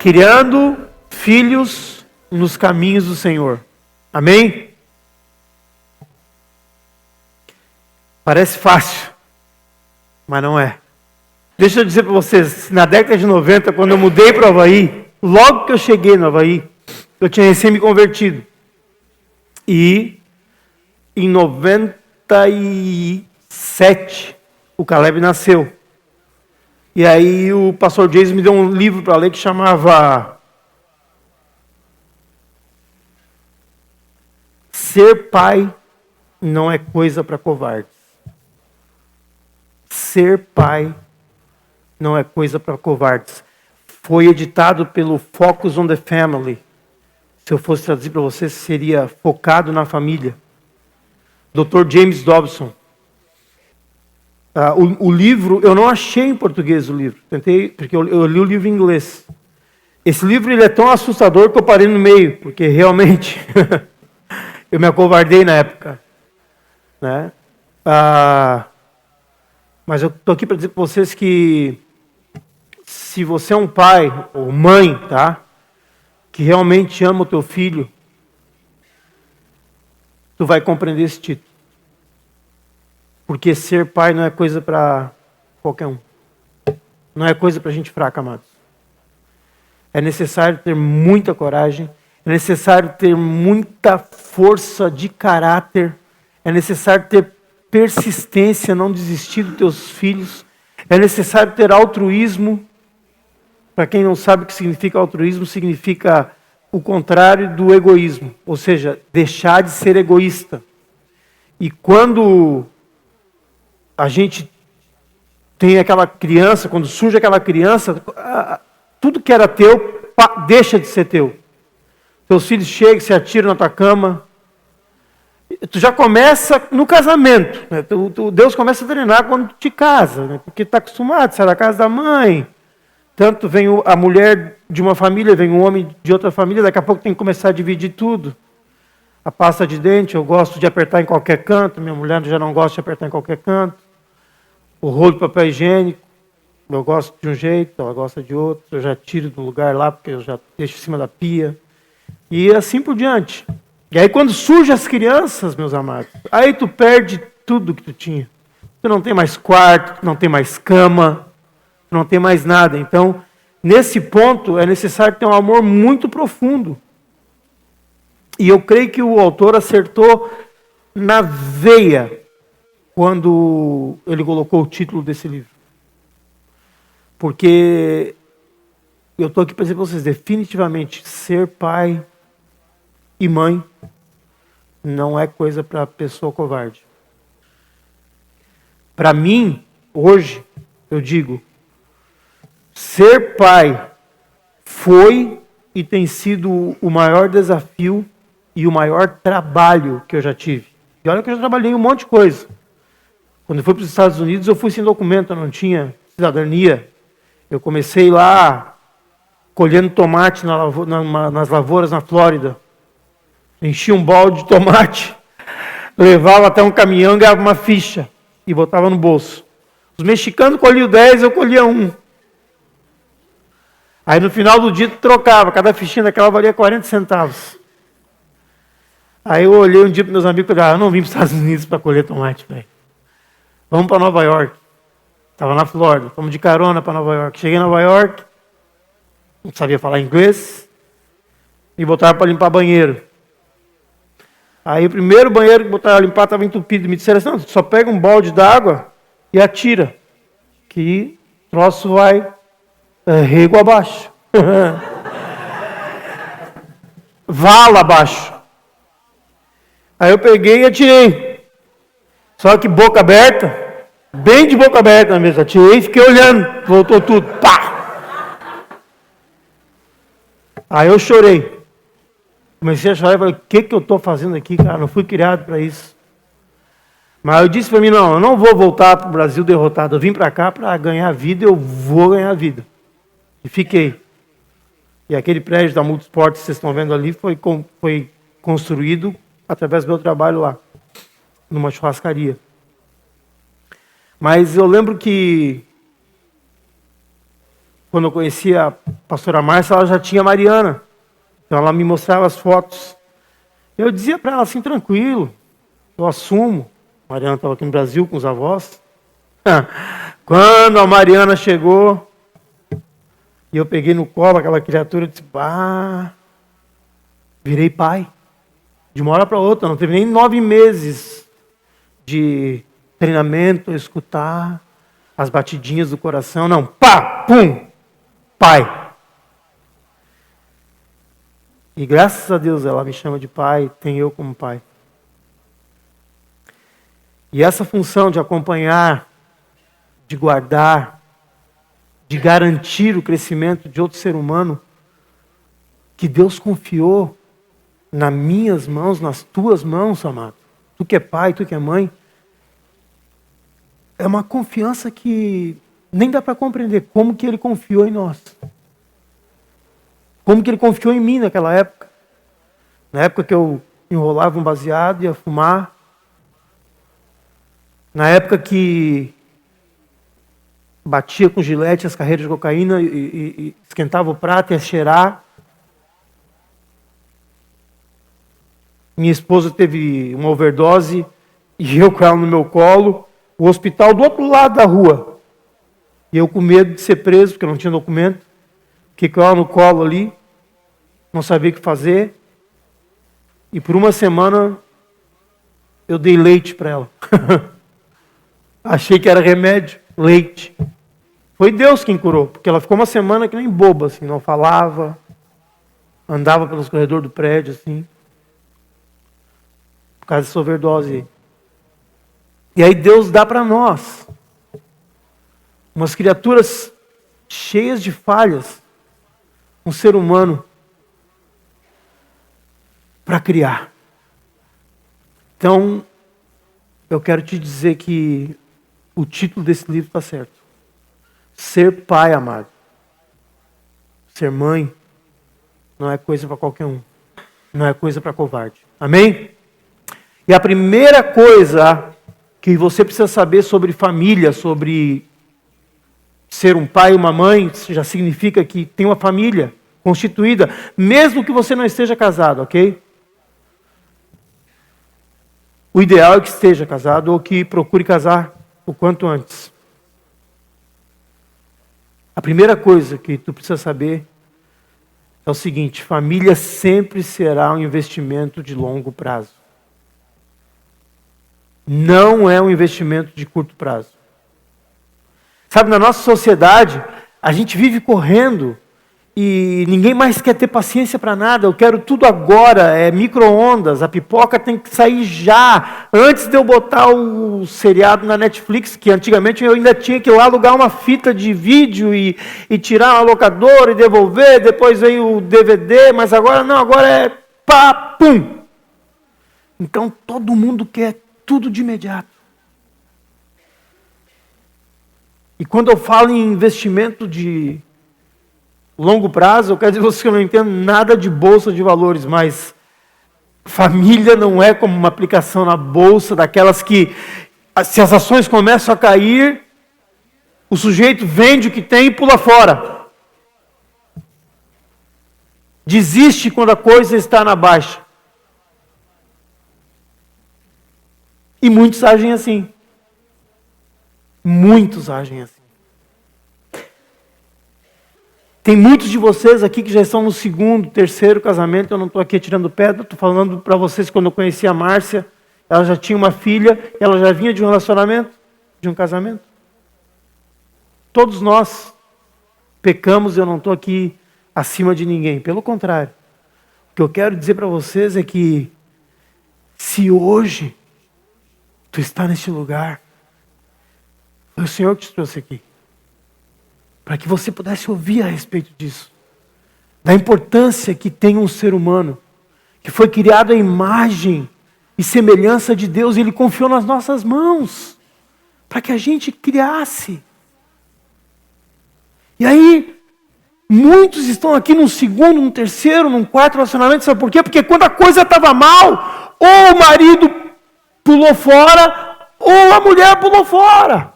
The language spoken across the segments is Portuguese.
criando filhos nos caminhos do Senhor. Amém? Parece fácil, mas não é. Deixa eu dizer para vocês, na década de 90, quando eu mudei para o Havaí, logo que eu cheguei no Havaí, eu tinha recém me convertido. E em 97, o Caleb nasceu. E aí o pastor Jason me deu um livro para ler que chamava Ser Pai Não é Coisa para Covardes. Ser pai não é coisa para covardes. Foi editado pelo Focus on the Family. Se eu fosse traduzir para você, seria Focado na Família. Dr. James Dobson. O livro, eu não achei em português o livro. Tentei, porque eu li o livro em inglês. Esse livro ele é tão assustador que eu parei no meio, porque realmente eu me acovardei na época. Né? Mas eu estou aqui para dizer para vocês que se você é um pai ou mãe, tá, que realmente ama o teu filho, tu vai compreender esse título. Porque ser pai não é coisa para qualquer um. Não é coisa para gente fraca, amados. É necessário ter muita coragem, é necessário ter muita força de caráter, é necessário ter persistência, não desistir dos teus filhos. É necessário ter altruísmo. Para quem não sabe o que significa altruísmo, significa o contrário do egoísmo. Ou seja, deixar de ser egoísta. E quando a gente tem aquela criança, quando surge aquela criança, tudo que era teu, deixa de ser teu. Teus filhos chegam, se atiram na tua cama. Tu já começa no casamento, né? Deus começa a treinar quando tu te casa, né? Porque está acostumado, sai da casa da mãe. Tanto vem a mulher de uma família, vem o homem de outra família, daqui a pouco tem que começar a dividir tudo. A pasta de dente, eu gosto de apertar em qualquer canto, minha mulher já não gosta de apertar em qualquer canto. O rolo de papel higiênico, eu gosto de um jeito, ela gosta de outro, eu já tiro do lugar lá, porque eu já deixo em cima da pia. E assim por diante. E aí quando surgem as crianças, meus amados, aí tu perde tudo que tu tinha. Tu não tem mais quarto, tu não tem mais cama, tu não tem mais nada. Então, nesse ponto, é necessário ter um amor muito profundo. E eu creio que o autor acertou na veia quando ele colocou o título desse livro. Porque eu estou aqui para dizer para vocês, definitivamente, ser pai e mãe não é coisa para pessoa covarde. Para mim, hoje, eu digo, ser pai foi e tem sido o maior desafio e o maior trabalho que eu já tive. E olha que eu já trabalhei em um monte de coisa. Quando eu fui para os Estados Unidos, eu fui sem documento, eu não tinha cidadania. Eu comecei lá colhendo tomate nas lavouras na Flórida. Enchia um balde de tomate, levava até um caminhão, ganhava uma ficha e botava no bolso. Os mexicanos colhiam 10, eu colhia 1. Aí no final do dia trocava, cada fichinha daquela valia 40 centavos. Aí eu olhei um dia para meus amigos e falei, eu não vim para os Estados Unidos para colher tomate, velho. Vamos para Nova York. Estava na Flórida, fomos de carona para Nova York. Cheguei em Nova York, não sabia falar inglês, e botaram para limpar banheiro. Aí o primeiro banheiro que botaram para limpar estava entupido. Me disseram assim, não, só pega um balde d'água e atira, que o troço vai rego abaixo. Vala abaixo. Aí eu peguei e atirei. Só que boca aberta, bem de boca aberta mesmo. Atirei e fiquei olhando. Voltou tudo. Pá! Aí eu chorei. Comecei a chorar e falei, o que eu estou fazendo aqui, cara? Não fui criado para isso. Mas eu disse para mim, não, eu não vou voltar para o Brasil derrotado. Eu vim para cá para ganhar vida, eu vou ganhar vida. E fiquei. E aquele prédio da Multisport que vocês estão vendo ali foi construído através do meu trabalho lá, numa churrascaria. Mas eu lembro que quando eu conhecia a pastora Márcia, ela já tinha a Mariana. Então ela me mostrava as fotos. Eu dizia para ela assim, tranquilo, eu assumo. A Mariana estava aqui no Brasil com os avós. Quando a Mariana chegou, e eu peguei no colo aquela criatura, eu disse, virei pai. De uma hora para outra, não teve nem 9 meses de treinamento, escutar as batidinhas do coração, não, pum, pai. E graças a Deus ela me chama de pai, tem eu como pai. E essa função de acompanhar, de guardar, de garantir o crescimento de outro ser humano, que Deus confiou nas minhas mãos, nas tuas mãos, amado. Tu que é pai, tu que é mãe. É uma confiança que nem dá para compreender como que Ele confiou em nós. Como que Ele confiou em mim naquela época. Na época que eu enrolava um baseado, ia fumar. Na época que batia com gilete as carreiras de cocaína e esquentava o prato e ia cheirar. Minha esposa teve uma overdose e eu com ela no meu colo. O hospital do outro lado da rua. E eu com medo de ser preso, porque eu não tinha documento. Fiquei com ela no colo ali. Não sabia o que fazer. E por uma semana eu dei leite para ela. Achei que era remédio, leite. Foi Deus quem curou, porque ela ficou uma semana que nem boba, assim, não falava. Andava pelos corredores do prédio, assim. Por causa dessa overdose. E aí Deus dá para nós umas criaturas cheias de falhas, um ser humano para criar. Então, eu quero te dizer que o título desse livro está certo. Ser pai, amado. Ser mãe não é coisa para qualquer um. Não é coisa para covarde. Amém? E a primeira coisa que você precisa saber sobre família, sobre ser um pai e uma mãe, já significa que tem uma família constituída, mesmo que você não esteja casado, ok? O ideal é que esteja casado ou que procure casar o quanto antes. A primeira coisa que tu precisa saber é o seguinte: família sempre será um investimento de longo prazo. Não é um investimento de curto prazo. Sabe, na nossa sociedade, a gente vive correndo e ninguém mais quer ter paciência para nada. Eu quero tudo agora, é micro-ondas, a pipoca tem que sair já. Antes de eu botar o seriado na Netflix, que antigamente eu ainda tinha que ir lá alugar uma fita de vídeo e tirar uma locadora e devolver, depois veio o DVD, mas agora não, agora é pum! Então todo mundo quer tudo de imediato. E quando eu falo em investimento de longo prazo, eu quero dizer a vocês que eu não entendo nada de bolsa de valores, mas família não é como uma aplicação na bolsa, daquelas que, se as ações começam a cair, o sujeito vende o que tem e pula fora. Desiste quando a coisa está na baixa. E muitos agem assim. Muitos agem assim. Tem muitos de vocês aqui que já estão no segundo, terceiro casamento. Eu não estou aqui tirando pedra, estou falando para vocês quando eu conheci a Márcia. Ela já tinha uma filha, ela já vinha de um relacionamento, de um casamento. Todos nós pecamos, eu não estou aqui acima de ninguém. Pelo contrário. O que eu quero dizer para vocês é que se hoje tu está neste lugar, foi o Senhor que te trouxe aqui. Para que você pudesse ouvir a respeito disso. Da importância que tem um ser humano, que foi criado à imagem e semelhança de Deus, e Ele confiou nas nossas mãos, para que a gente criasse. E aí, muitos estão aqui num segundo, num terceiro, num quarto relacionamento, sabe por quê? Porque quando a coisa estava mal, ou o marido pulou fora, ou a mulher pulou fora.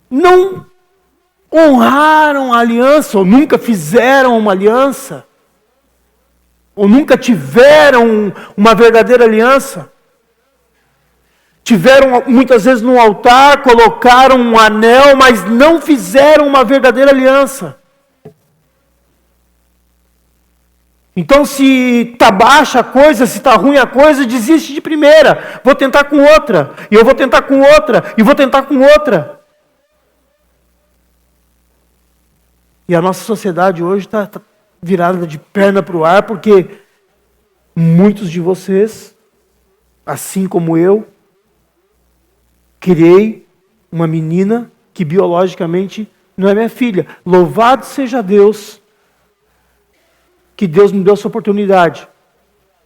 Não honraram a aliança, ou nunca fizeram uma aliança, ou nunca tiveram uma verdadeira aliança. Tiveram muitas vezes no altar, colocaram um anel, mas não fizeram uma verdadeira aliança. Então, se está baixa a coisa, se está ruim a coisa, desiste de primeira. Vou tentar com outra, e eu vou tentar com outra, e vou tentar com outra. E a nossa sociedade hoje está virada de perna para o ar, porque muitos de vocês, assim como eu, criei uma menina que biologicamente não é minha filha. Louvado seja Deus, que Deus me deu essa oportunidade.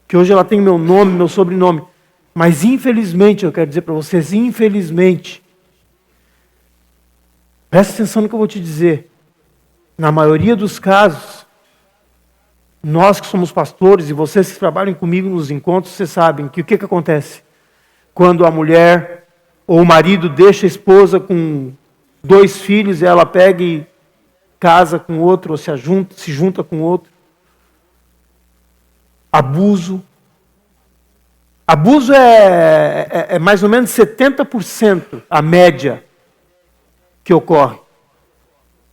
Que hoje ela tem meu nome, meu sobrenome. Mas infelizmente, eu quero dizer para vocês, infelizmente, presta atenção no que eu vou te dizer. Na maioria dos casos, nós que somos pastores e vocês que trabalham comigo nos encontros, vocês sabem que o que acontece? Quando a mulher ou o marido deixa a esposa com 2 filhos e ela pega e casa com outro, ou se junta com outro. Abuso. Abuso é mais ou menos 70% a média que ocorre.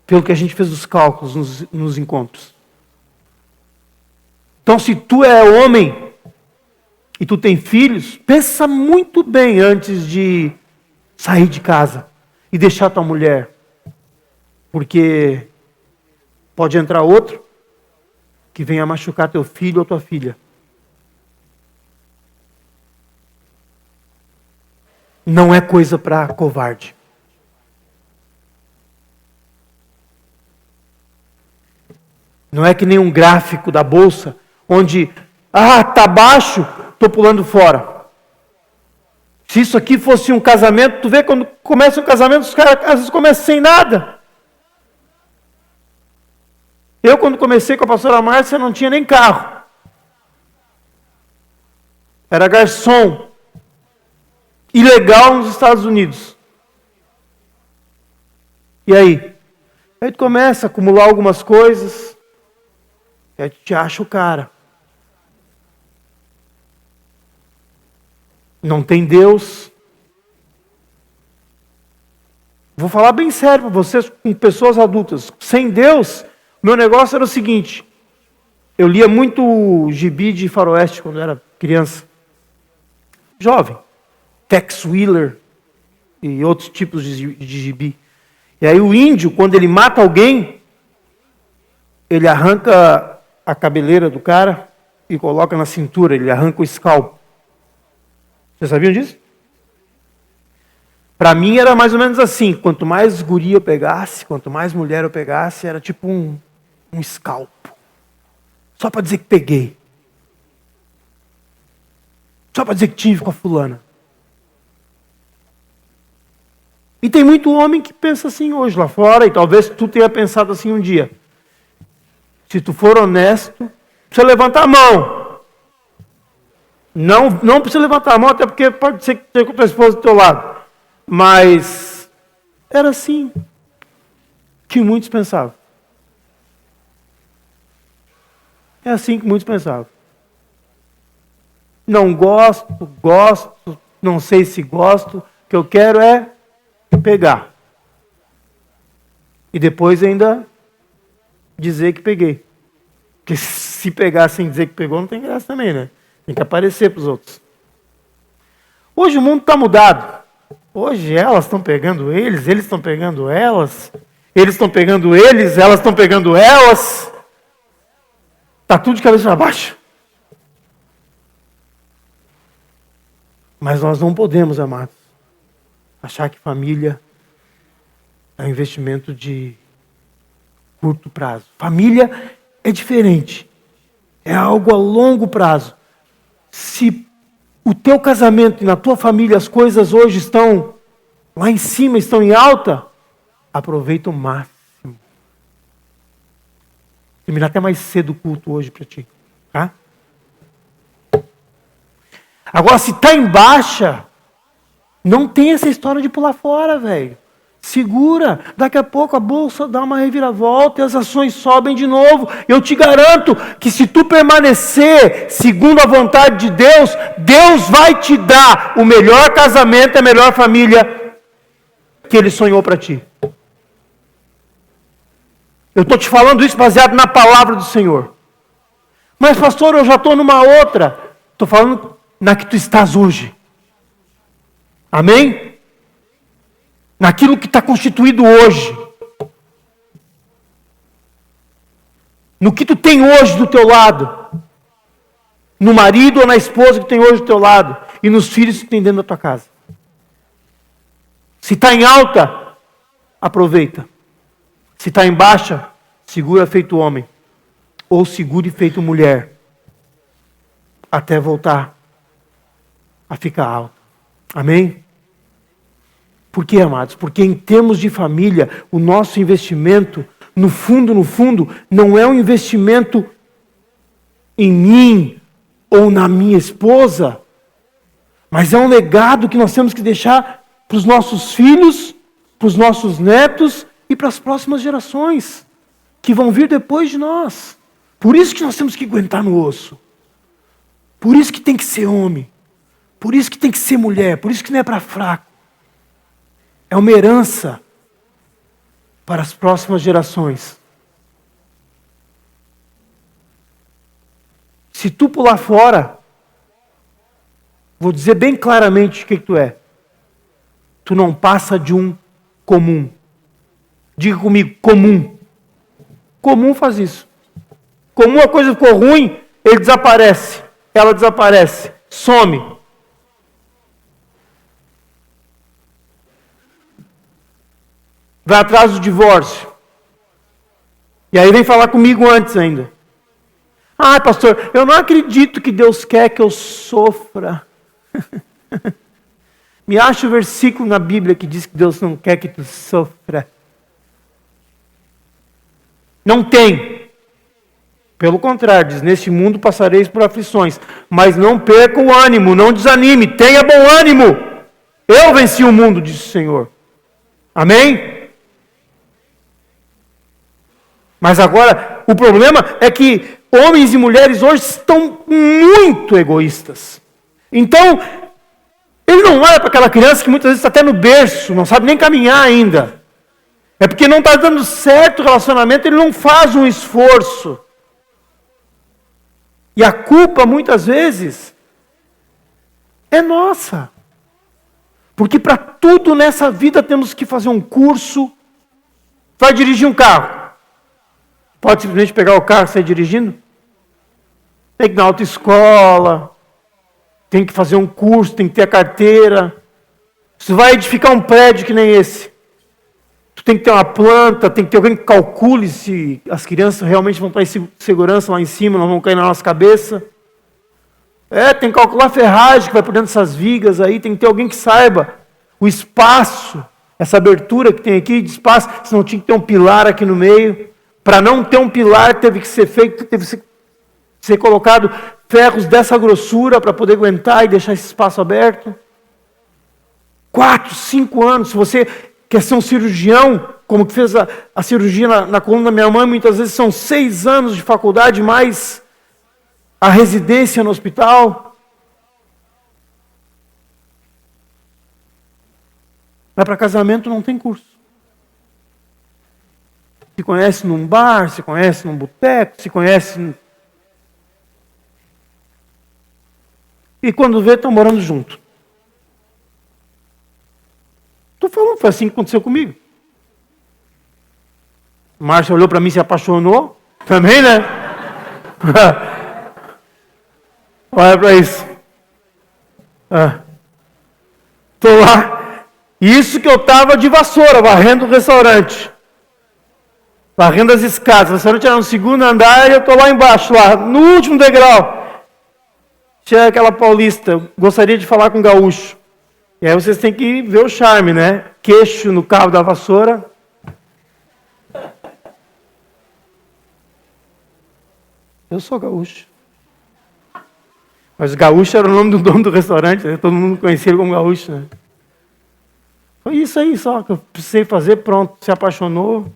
Pelo que a gente fez os cálculos nos encontros. Então, se tu é homem e tu tem filhos, pensa muito bem antes de sair de casa e deixar tua mulher. Porque pode entrar outro que venha machucar teu filho ou tua filha. Não é coisa para covarde. Não é que nem um gráfico da bolsa, onde, tá baixo, estou pulando fora. Se isso aqui fosse um casamento, tu vê quando começa um casamento, os caras às vezes começam sem nada. Eu, quando comecei com a pastora Márcia, não tinha nem carro. Era garçom. Ilegal nos Estados Unidos. E aí? Aí tu começa a acumular algumas coisas. E aí tu te acha o cara. Não tem Deus. Vou falar bem sério para vocês, com pessoas adultas. Sem Deus, meu negócio era o seguinte. Eu lia muito gibi de faroeste quando eu era criança. Jovem. Tex Wheeler e outros tipos de gibi. E aí o índio, quando ele mata alguém, ele arranca a cabeleira do cara e coloca na cintura, ele arranca o escalpo. Vocês sabiam disso? Para mim era mais ou menos assim, quanto mais guria eu pegasse, quanto mais mulher eu pegasse, era tipo um escalpo. Só para dizer que peguei. Só para dizer que tive com a fulana. E tem muito homem que pensa assim hoje lá fora, e talvez tu tenha pensado assim um dia. Se tu for honesto, precisa levantar a mão. Não precisa levantar a mão, até porque pode ser que tenha com a tua esposa do teu lado. Mas era assim que muitos pensavam. É assim que muitos pensavam. Não gosto, não sei se gosto, o que eu quero é pegar. E depois ainda dizer que peguei. Porque se pegar sem dizer que pegou, não tem graça também, né? Tem que aparecer para os outros. Hoje o mundo está mudado. Hoje elas estão pegando eles estão pegando elas, eles estão pegando eles, elas estão pegando elas. Está tudo de cabeça para baixo. Mas nós não podemos, amados, achar que família é um investimento de curto prazo. Família é diferente. É algo a longo prazo. Se o teu casamento e na tua família as coisas hoje estão lá em cima, estão em alta, aproveita o máximo. Terminar até mais cedo o culto hoje para ti. Tá? Agora, se está em baixa, não tem essa história de pular fora, velho. Segura, daqui a pouco a bolsa dá uma reviravolta e as ações sobem de novo. Eu te garanto que se tu permanecer segundo a vontade de Deus, Deus vai te dar o melhor casamento, a melhor família que Ele sonhou para ti. Eu estou te falando isso baseado na palavra do Senhor. Mas pastor, eu já estou numa outra. Estou falando na que tu estás hoje. Amém? Naquilo que está constituído hoje. No que tu tem hoje do teu lado. No marido ou na esposa que tem hoje do teu lado. E nos filhos que tem dentro da tua casa. Se está em alta, aproveita. Se está em baixa, segura feito homem. Ou segure feito mulher. Até voltar a ficar alta. Amém? Por quê, amados? Porque em termos de família, o nosso investimento, no fundo, não é um investimento em mim ou na minha esposa, mas é um legado que nós temos que deixar para os nossos filhos, para os nossos netos e para as próximas gerações que vão vir depois de nós. Por isso que nós temos que aguentar no osso. Por isso que tem que ser homem. Por isso que tem que ser mulher. Por isso que não é para fraco. É uma herança para as próximas gerações. Se tu pular fora, vou dizer bem claramente o que tu é. Tu não passa de um comum. Diga comigo, comum. Comum faz isso. Comum, a coisa ficou ruim, ele desaparece. Ela desaparece. Some. Vai atrás do divórcio. E aí vem falar comigo antes ainda. Ah, pastor, eu não acredito que Deus quer que eu sofra. Me acha o versículo na Bíblia que diz que Deus não quer que tu sofra. Não tem. Pelo contrário, diz, neste mundo passareis por aflições, mas não perca o ânimo, não desanime, tenha bom ânimo. Eu venci o mundo, disse o Senhor. Amém? Mas agora, o problema é que homens e mulheres hoje estão muito egoístas. Então, ele não olha para aquela criança que muitas vezes está até no berço, não sabe nem caminhar ainda. É porque não está dando certo o relacionamento, ele não faz um esforço. E a culpa, muitas vezes, é nossa. Porque para tudo nessa vida temos que fazer um curso. Vai dirigir um carro. Pode simplesmente pegar o carro e sair dirigindo? Tem que ir na autoescola, tem que fazer um curso, tem que ter a carteira. Se vai edificar um prédio que nem esse, tu tem que ter uma planta, tem que ter alguém que calcule se as crianças realmente vão estar em segurança lá em cima, não vão cair na nossa cabeça. Tem que calcular a ferragem que vai por dentro dessas vigas aí, tem que ter alguém que saiba o espaço, essa abertura que tem aqui de espaço, senão tinha que ter um pilar aqui no meio. Para não ter um pilar, teve que ser feito, teve que ser colocado ferros dessa grossura para poder aguentar e deixar esse espaço aberto. 4, 5 anos. Se você quer ser um cirurgião, como que fez a cirurgia na coluna da minha mãe, muitas vezes são 6 anos de faculdade, mais a residência no hospital. Mas para casamento não tem curso. Se conhece num bar, se conhece num boteco, se conhece... E quando vê, estão morando junto. Estou falando, foi assim que aconteceu comigo. Márcia olhou para mim e se apaixonou. Também, né? Olha para isso. Estou lá. Isso que eu estava de vassoura, varrendo o restaurante. Varrendo as escadas. O restaurante era no segundo andar e eu estou lá embaixo, lá, no último degrau. Chega aquela paulista, gostaria de falar com o gaúcho. E aí vocês têm que ver o charme, né? Queixo no cabo da vassoura. Eu sou gaúcho. Mas gaúcho era o nome do dono do restaurante, né? Todo mundo conhecia ele como gaúcho, né? Foi isso aí só que eu precisei fazer, pronto, se apaixonou.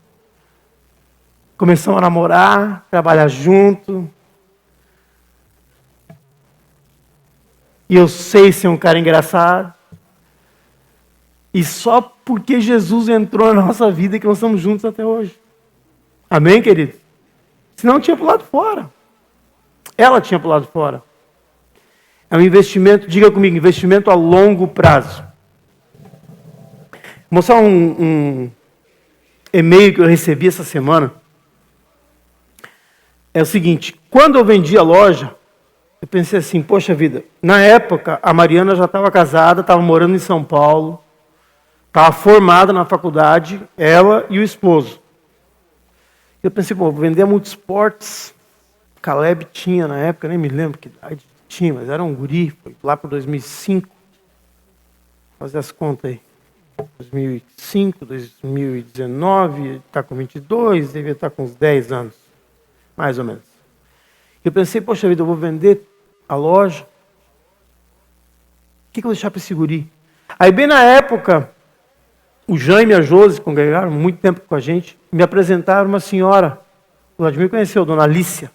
Começamos a namorar, trabalhar junto. E eu sei ser um cara engraçado. E só porque Jesus entrou na nossa vida que nós estamos juntos até hoje. Amém, querido? Senão tinha pulado fora. Ela tinha pulado fora. É um investimento, diga comigo, investimento a longo prazo. Vou mostrar um e-mail que eu recebi essa semana. É o seguinte, quando eu vendi a loja, eu pensei assim, poxa vida, na época a Mariana já estava casada, estava morando em São Paulo, estava formada na faculdade, ela e o esposo. Eu pensei, vou vender a Multisports. Caleb tinha na época, nem me lembro que idade tinha, mas era um guri, foi lá para 2005. Fazer as contas aí. 2005, 2019, está com 22, devia estar com uns 10 anos, mais ou menos. Eu pensei, poxa vida, eu vou vender a loja. O que eu vou deixar para esse guri? Aí bem na época, o Jaime e a Josi congregaram muito tempo com a gente, me apresentaram uma senhora, o Vladimir conheceu, dona Alicia.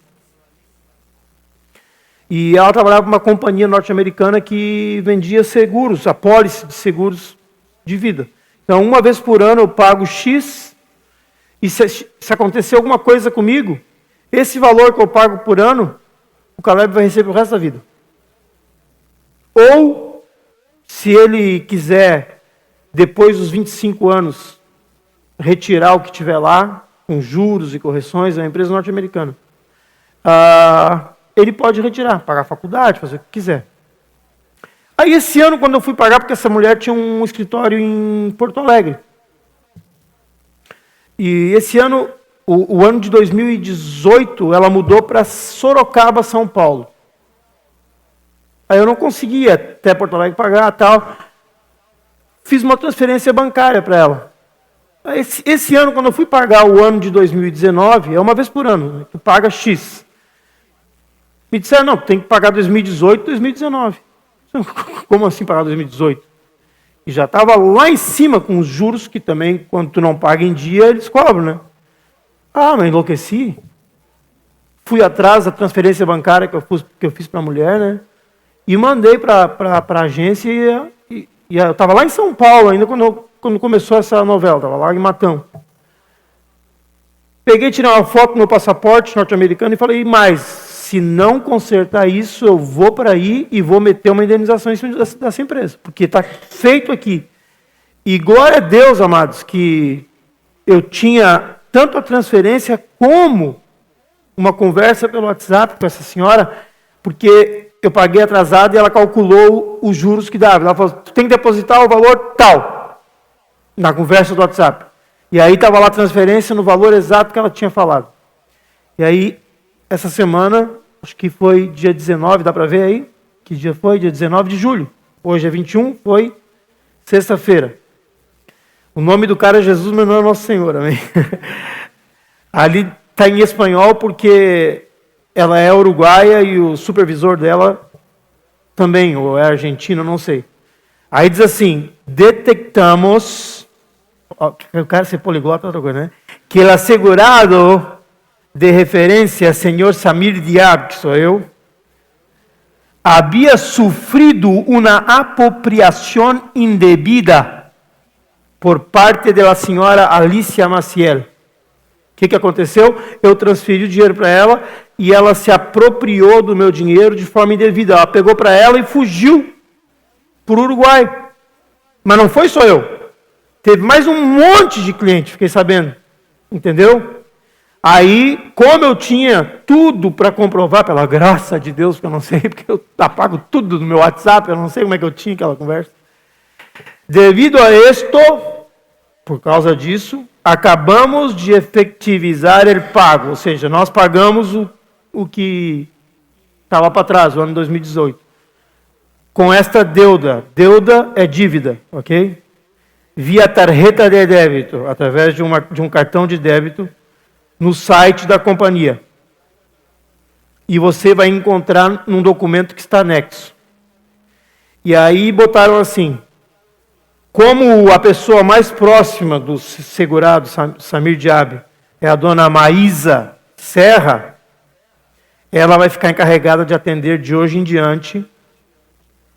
E ela trabalhava para uma companhia norte-americana que vendia seguros, apólice de seguros de vida. Então, uma vez por ano eu pago X, e se acontecer alguma coisa comigo, esse valor que eu pago por ano, o Caleb vai receber o resto da vida. Ou, se ele quiser, depois dos 25 anos, retirar o que tiver lá, com juros e correções, é uma empresa norte-americana. Ele pode retirar, pagar a faculdade, fazer o que quiser. Aí esse ano, quando eu fui pagar, porque essa mulher tinha um escritório em Porto Alegre. E esse ano, o ano de 2018, ela mudou para Sorocaba, São Paulo. Aí eu não conseguia até Porto Alegre pagar tal. Fiz uma transferência bancária para ela. Esse ano, quando eu fui pagar o ano de 2019, é uma vez por ano, né, tu paga X. Me disseram, não, tem que pagar 2018 e 2019. Como assim pagar 2018? E já estava lá em cima com os juros, que também, quando tu não paga em dia, eles cobram, né? Ah, mas enlouqueci. Fui atrás da transferência bancária que eu fiz para a mulher, né? E mandei para a agência e eu estava lá em São Paulo ainda quando começou essa novela, estava lá em Matão. Peguei, tirei uma foto no meu passaporte norte-americano e falei, mas se não consertar isso, eu vou para aí e vou meter uma indenização em cima dessa empresa, porque está feito aqui. E glória a Deus, amados, que eu tinha tanto a transferência como uma conversa pelo WhatsApp com essa senhora, porque eu paguei atrasado e ela calculou os juros que dava. Ela falou, tu tem que depositar o valor tal, na conversa do WhatsApp. E aí estava lá a transferência no valor exato que ela tinha falado. E aí, essa semana, acho que foi dia 19, dá para ver aí? Que dia foi? Dia 19 de julho. Hoje é 21, foi sexta-feira. O nome do cara é Jesus, mas não é Nosso Senhor, amém? Ali está em espanhol porque ela é uruguaia e o supervisor dela também, ou é argentino, não sei. Aí diz assim, detectamos, o cara ser poliglota é outra coisa, né? Que el asegurado de referência, senhor Samir Diab, que sou eu, havia sofrido uma apropriação indevida por parte da senhora Alicia Maciel. O que aconteceu? Eu transferi o dinheiro para ela e ela se apropriou do meu dinheiro de forma indevida. Ela pegou para ela e fugiu para o Uruguai. Mas não foi só eu. Teve mais um monte de cliente, fiquei sabendo. Entendeu? Aí, como eu tinha tudo para comprovar, pela graça de Deus, que eu não sei, porque eu apago tudo do meu WhatsApp, eu não sei como é que eu tinha aquela conversa. Devido a isto, por causa disso, acabamos de efetivizar o pago, ou seja, nós pagamos o que estava para trás, o ano 2018. Com esta deuda. Deuda é dívida, ok? Via tarjeta de débito, através de um cartão de débito, no site da companhia. E você vai encontrar num documento que está anexo. E aí botaram assim, Como a pessoa mais próxima do segurado, Samir Diaby, é a dona Maísa Serra, ela vai ficar encarregada de atender de hoje em diante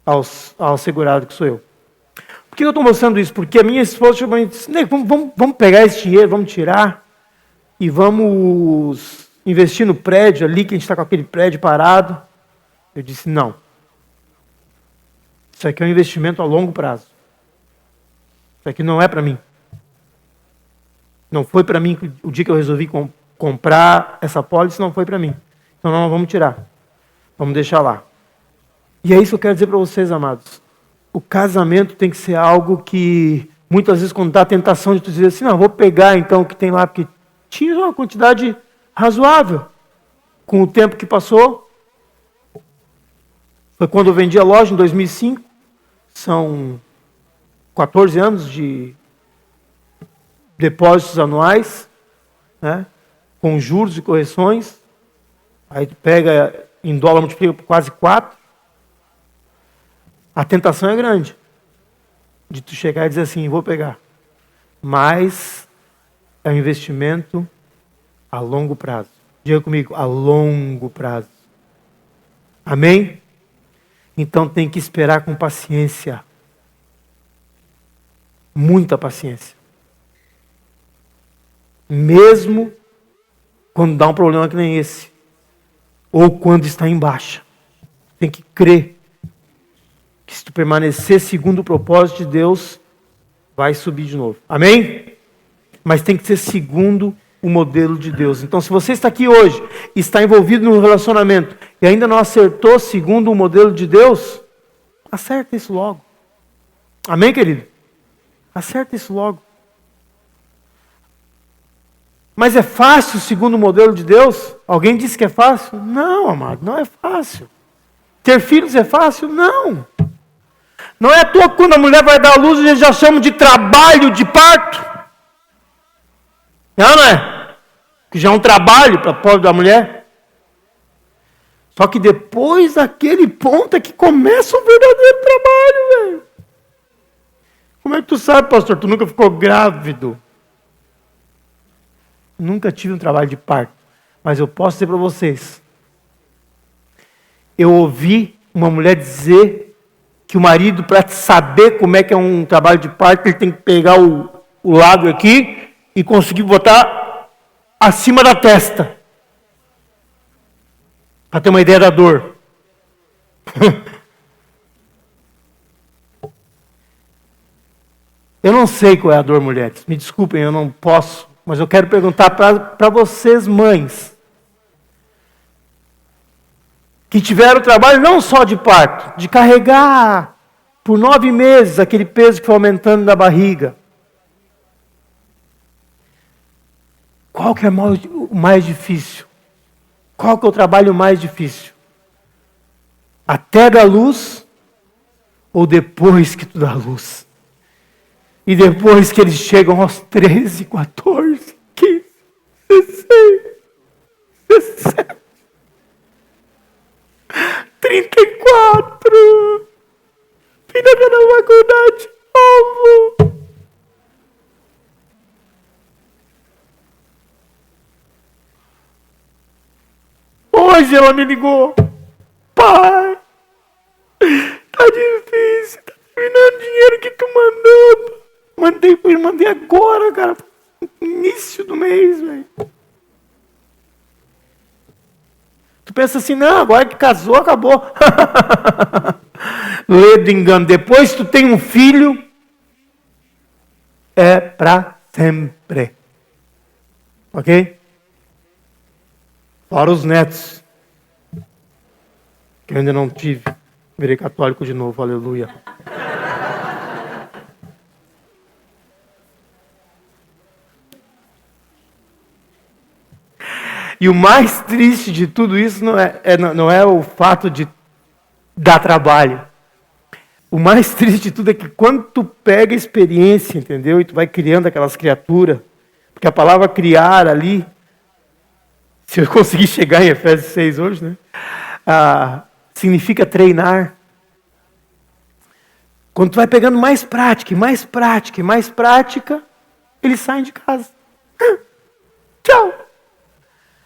ao segurado, que sou eu. Por que eu estou mostrando isso? Porque a minha esposa chegou e disse, vamos pegar esse dinheiro, vamos tirar e vamos investir no prédio ali, que a gente está com aquele prédio parado. Eu disse, não. Isso aqui é um investimento a longo prazo. Isso aqui não é para mim. Não foi para mim o dia que eu resolvi comprar essa pólice, não foi para mim. Então não, vamos tirar. Vamos deixar lá. E é isso que eu quero dizer para vocês, amados. O casamento tem que ser algo que, muitas vezes, quando dá a tentação de tu dizer assim, não, vou pegar então o que tem lá, porque tinha uma quantidade razoável. Com o tempo que passou, foi quando eu vendi a loja, em 2005, são 14 anos de depósitos anuais, né, com juros e correções, aí tu pega em dólar, multiplica por quase 4, a tentação é grande, de tu chegar e dizer assim, vou pegar, mas é um investimento a longo prazo. Diga comigo, a longo prazo. Amém? Então tem que esperar com paciência. Muita paciência. Mesmo quando dá um problema que nem esse. Ou quando está em baixa. Tem que crer que se tu permanecer segundo o propósito de Deus, vai subir de novo. Amém? Mas tem que ser segundo o modelo de Deus. Então, se você está aqui hoje e está envolvido num relacionamento e ainda não acertou segundo o modelo de Deus, acerta isso logo. Amém, querido? Acerta isso logo. Mas é fácil segundo o modelo de Deus? Alguém disse que é fácil? Não, amado, não é fácil. Ter filhos é fácil? Não. Não é à toa que quando a mulher vai dar à luz, eles já chamam de trabalho de parto. Não é? Que já é um trabalho para a pobre da mulher. Só que depois daquele ponto é que começa o verdadeiro trabalho, velho. Como é que tu sabe, pastor? Tu nunca ficou grávido? Nunca tive um trabalho de parto. Mas eu posso dizer para vocês. Eu ouvi uma mulher dizer que o marido, para saber como é que é um trabalho de parto, ele tem que pegar o lado aqui e conseguir botar acima da testa. Para ter uma ideia da dor. Eu não sei qual é a dor, mulheres. Me desculpem, eu não posso. Mas eu quero perguntar para vocês, mães, que tiveram trabalho não só de parto, de carregar por 9 meses aquele peso que foi aumentando na barriga. Qual que é o mais difícil? Qual que é o trabalho mais difícil? Até dar luz ou depois que tu dá luz? E depois que eles chegam aos 13, 14, 15, 16, 17, 34, filha da faculdade, novo. Hoje ela me ligou. Pai, tá difícil, tá terminando o dinheiro que tu mandou. Mandei agora, cara. Início do mês, velho. Tu pensa assim, não, agora que casou, acabou. Ledo engano. Depois tu tem um filho, é para sempre. Ok? Fora os netos. Que eu ainda não tive. Virei católico de novo, aleluia. E o mais triste de tudo isso não é o fato de dar trabalho. O mais triste de tudo é que quando tu pega a experiência, entendeu? E tu vai criando aquelas criaturas. Porque a palavra criar ali, se eu conseguir chegar em Efésios 6 hoje, né? Significa treinar. Quando tu vai pegando mais prática, e mais prática, e mais prática, eles saem de casa. Tchau.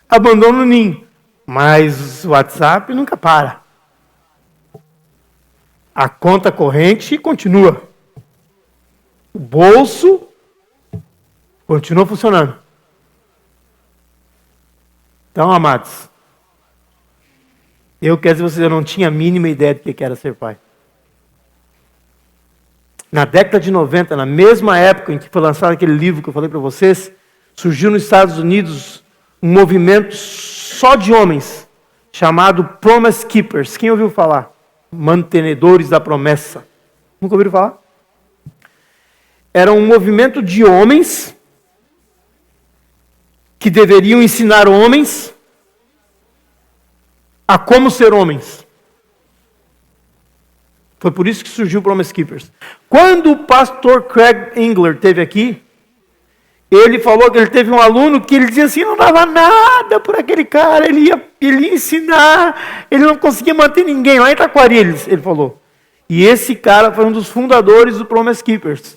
Abandona o ninho. Mas o WhatsApp nunca para. A conta corrente continua. O bolso continua funcionando. Então, amados, eu quero dizer a vocês, eu não tinha a mínima ideia do que era ser pai. Na década de 90, na mesma época em que foi lançado aquele livro que eu falei para vocês, surgiu nos Estados Unidos um movimento só de homens, chamado Promise Keepers. Quem ouviu falar? Mantenedores da promessa. Nunca ouviram falar? Era um movimento de homens que deveriam ensinar homens a como ser homens. Foi por isso que surgiu o Promise Keepers. Quando o pastor Craig Engler esteve aqui, ele falou que ele teve um aluno que ele dizia assim, não dava nada por aquele cara, ele ia ensinar, ele não conseguia manter ninguém, lá em Taquari, ele falou. E esse cara foi um dos fundadores do Promise Keepers.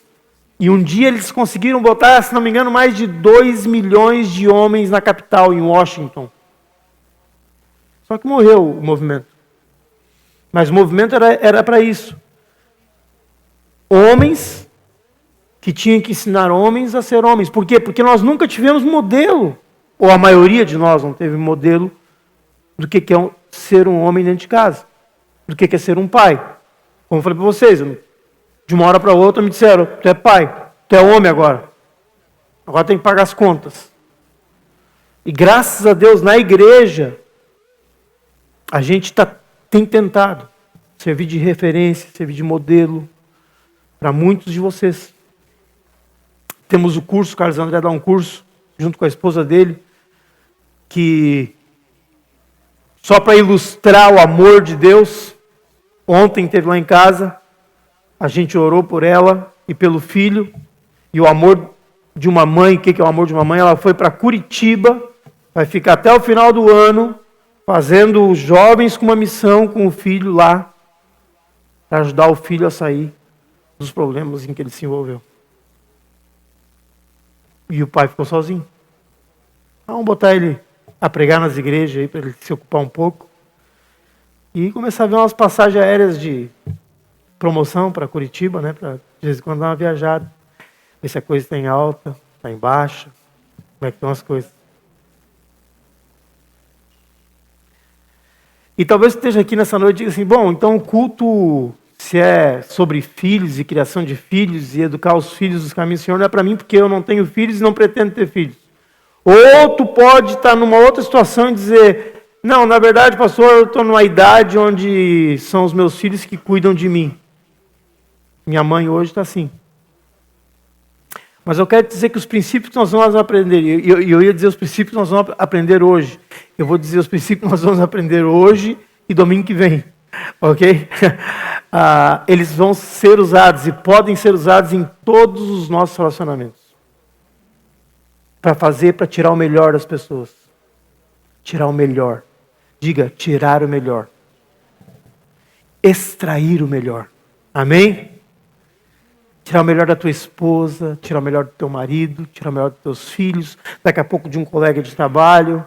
E um dia eles conseguiram botar, se não me engano, mais de 2 milhões de homens na capital, em Washington. Só que morreu o movimento. Mas o movimento era para isso. Homens que tinham que ensinar homens a ser homens. Por quê? Porque nós nunca tivemos modelo, ou a maioria de nós não teve modelo, do que é ser um homem dentro de casa. Do que é ser um pai. Como eu falei para vocês, de uma hora para outra me disseram, tu é pai, tu é homem agora. Agora tem que pagar as contas. E graças a Deus, na igreja, a gente tem tentado servir de referência, servir de modelo para muitos de vocês. Temos o curso, o Carlos André dá um curso, junto com a esposa dele, que só para ilustrar o amor de Deus, ontem teve lá em casa, a gente orou por ela e pelo filho, e o amor de uma mãe, o que é o amor de uma mãe? Ela foi para Curitiba, vai ficar até o final do ano, fazendo os jovens com uma missão com o filho lá, para ajudar o filho a sair dos problemas em que ele se envolveu. E o pai ficou sozinho. Vamos botar ele a pregar nas igrejas aí, para ele se ocupar um pouco. E começar a ver umas passagens aéreas de promoção para Curitiba, né? Para de vez em quando dar uma viajada. Ver se a coisa está em alta, está em baixa, como é que estão as coisas. E talvez você esteja aqui nessa noite e diga assim, bom, então o culto, se é sobre filhos e criação de filhos e educar os filhos dos caminhos do Senhor, não é para mim porque eu não tenho filhos e não pretendo ter filhos. Ou tu pode estar numa outra situação e dizer, não, na verdade, pastor, eu estou numa idade onde são os meus filhos que cuidam de mim. Minha mãe hoje está assim. Mas eu quero dizer que os princípios que nós vamos aprender, e eu ia dizer os princípios que nós vamos aprender hoje, eu vou dizer os princípios que nós vamos aprender hoje e domingo que vem, ok? Eles vão ser usados e podem ser usados em todos os nossos relacionamentos. Para tirar o melhor das pessoas. Tirar o melhor. Diga, tirar o melhor. Extrair o melhor. Amém? Tirar o melhor da tua esposa, tirar o melhor do teu marido, tirar o melhor dos teus filhos, daqui a pouco de um colega de trabalho,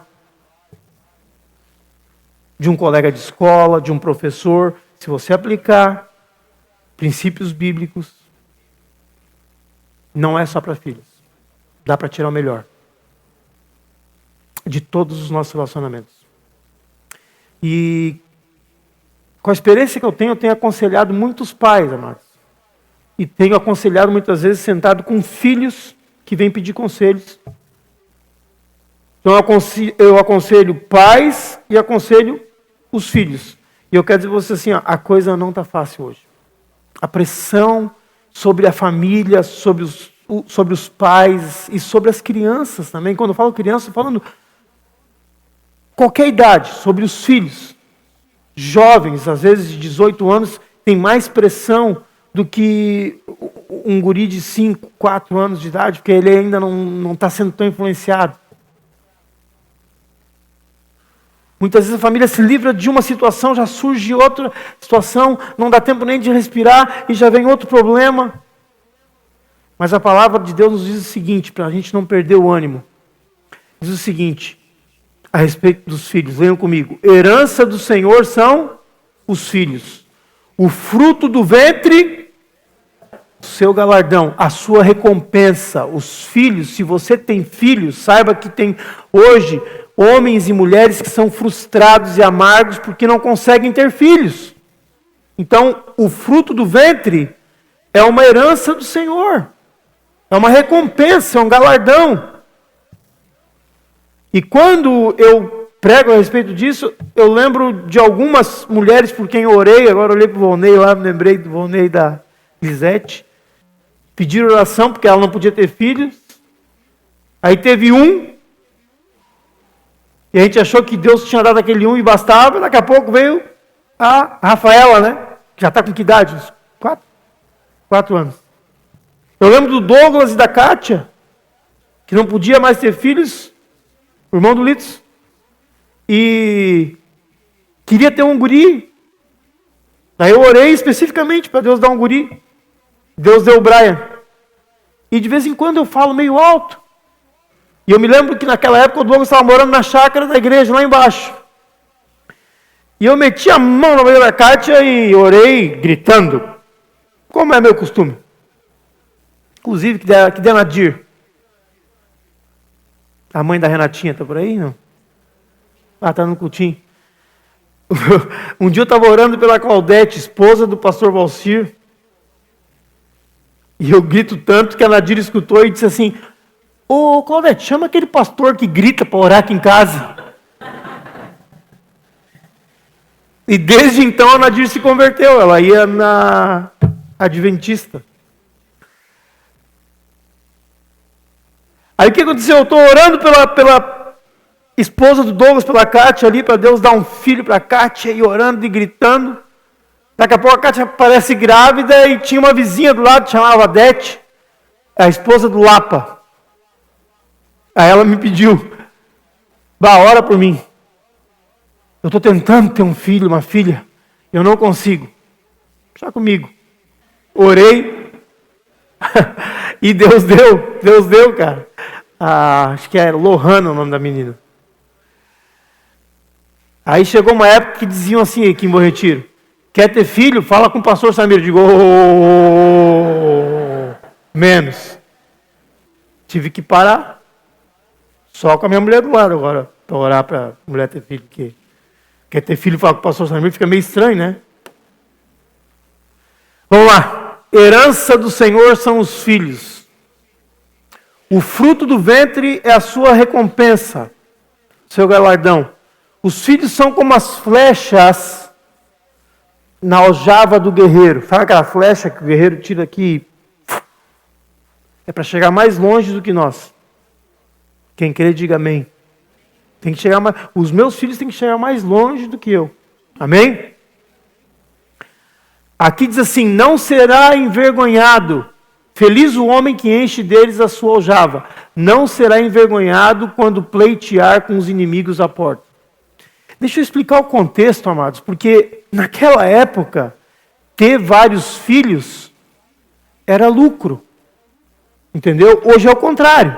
de um colega de escola, de um professor. Se você aplicar princípios bíblicos, não é só para filhos. Dá para tirar o melhor de todos os nossos relacionamentos. E com a experiência que eu tenho aconselhado muitos pais, amados. E tenho aconselhado muitas vezes sentado com filhos que vêm pedir conselhos. Então eu aconselho pais e aconselho os filhos. E eu quero dizer para você assim, ó, a coisa não está fácil hoje. A pressão sobre a família, sobre os pais e sobre as crianças também. Quando eu falo criança, estou falando qualquer idade, sobre os filhos. Jovens, às vezes de 18 anos, têm mais pressão do que um guri de 5, 4 anos de idade, porque ele ainda não está sendo tão influenciado. Muitas vezes a família se livra de uma situação, já surge outra situação, não dá tempo nem de respirar e já vem outro problema. Mas a palavra de Deus nos diz o seguinte, para a gente não perder o ânimo. Diz o seguinte, a respeito dos filhos, leiam comigo. Herança do Senhor são os filhos. O fruto do ventre, o seu galardão, a sua recompensa. Os filhos, se você tem filhos, saiba que tem hoje homens e mulheres que são frustrados e amargos porque não conseguem ter filhos. Então, o fruto do ventre é uma herança do Senhor. É uma recompensa, é um galardão. E quando eu prego a respeito disso, eu lembro de algumas mulheres por quem eu orei, agora eu olhei para o Volney lá, me lembrei do Volney da Lisete, pediram oração porque ela não podia ter filhos. Aí teve um, e a gente achou que Deus tinha dado aquele um e bastava, daqui a pouco veio a Rafaela, né? Que já está com que idade? Uns 4 anos. Eu lembro do Douglas e da Kátia, que não podia mais ter filhos, o irmão do Litos, e queria ter um guri. Daí eu orei especificamente para Deus dar um guri. Deus deu o Brian. E de vez em quando eu falo meio alto. E eu me lembro que naquela época o Douglas estava morando na chácara da igreja, lá embaixo. E eu meti a mão na orelha da Kátia e orei gritando, como é meu costume. Inclusive, que der Nadir. A mãe da Renatinha está por aí, não? Ah, está no cultinho. Um dia eu estava orando pela Claudete, esposa do pastor Valcir. E eu grito tanto que a Nadir escutou e disse assim, ô Claudete, chama aquele pastor que grita para orar aqui em casa. E desde então a Nadir se converteu, ela ia na Adventista. Aí o que aconteceu? Eu estou orando pela esposa do Douglas, pela Kátia ali, para Deus dar um filho para a Kátia, e orando e gritando. Daqui a pouco a Kátia parece grávida e tinha uma vizinha do lado, chamava Dete, a esposa do Lapa. Aí ela me pediu, ora por mim. Eu estou tentando ter um filho, uma filha, eu não consigo. Está comigo. Orei, e Deus deu, cara. Acho que era Lohana o nome da menina. Aí chegou uma época que diziam assim aqui em Bom Retiro, quer ter filho? Fala com o pastor Samir. Eu digo, menos. Tive que parar. Só com a minha mulher do lado agora, para orar para a mulher ter filho. Porque quer ter filho e falar com o pastor Samir, fica meio estranho, né? Vamos lá. Herança do Senhor são os filhos. O fruto do ventre é a sua recompensa, seu galardão. Os filhos são como as flechas na aljava do guerreiro. Sabe aquela flecha que o guerreiro tira aqui? É para chegar mais longe do que nós. Quem crê, diga amém. Tem que chegar mais, os meus filhos têm que chegar mais longe do que eu. Amém? Aqui diz assim, não será envergonhado. Feliz o homem que enche deles a sua aljava. Não será envergonhado quando pleitear com os inimigos à porta. Deixa eu explicar o contexto, amados, porque naquela época, ter vários filhos era lucro. Entendeu? Hoje é o contrário.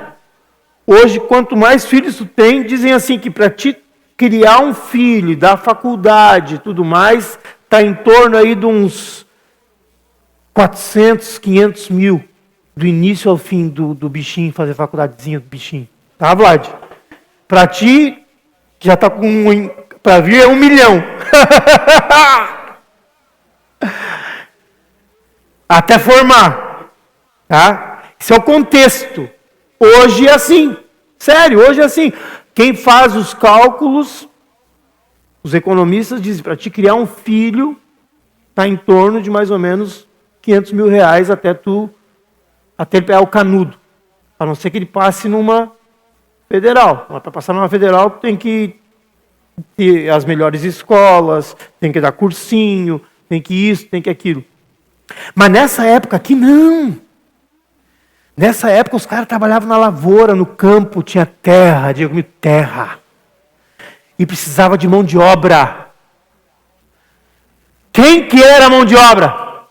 Hoje, quanto mais filhos tu tem, dizem assim que para te criar um filho, dar faculdade e tudo mais, está em torno aí de uns 400, 500 mil. Do início ao fim do bichinho, fazer faculdadezinha do bichinho. Tá, Vlad? Para ti, que já está com para vir é 1 milhão. Até formar. Tá? Esse é o contexto. Hoje é assim. Sério, hoje é assim. Quem faz os cálculos, os economistas dizem, para te criar um filho, está em torno de mais ou menos 500 mil reais até ele pegar o canudo. A não ser que ele passe numa federal. Mas para passar numa federal tem que ter as melhores escolas, tem que dar cursinho, tem que isso, tem que aquilo. Mas nessa época aqui não. Nessa época os caras trabalhavam na lavoura, no campo, tinha terra, diga comigo, terra. e precisava de mão de obra. Quem que era a mão de obra?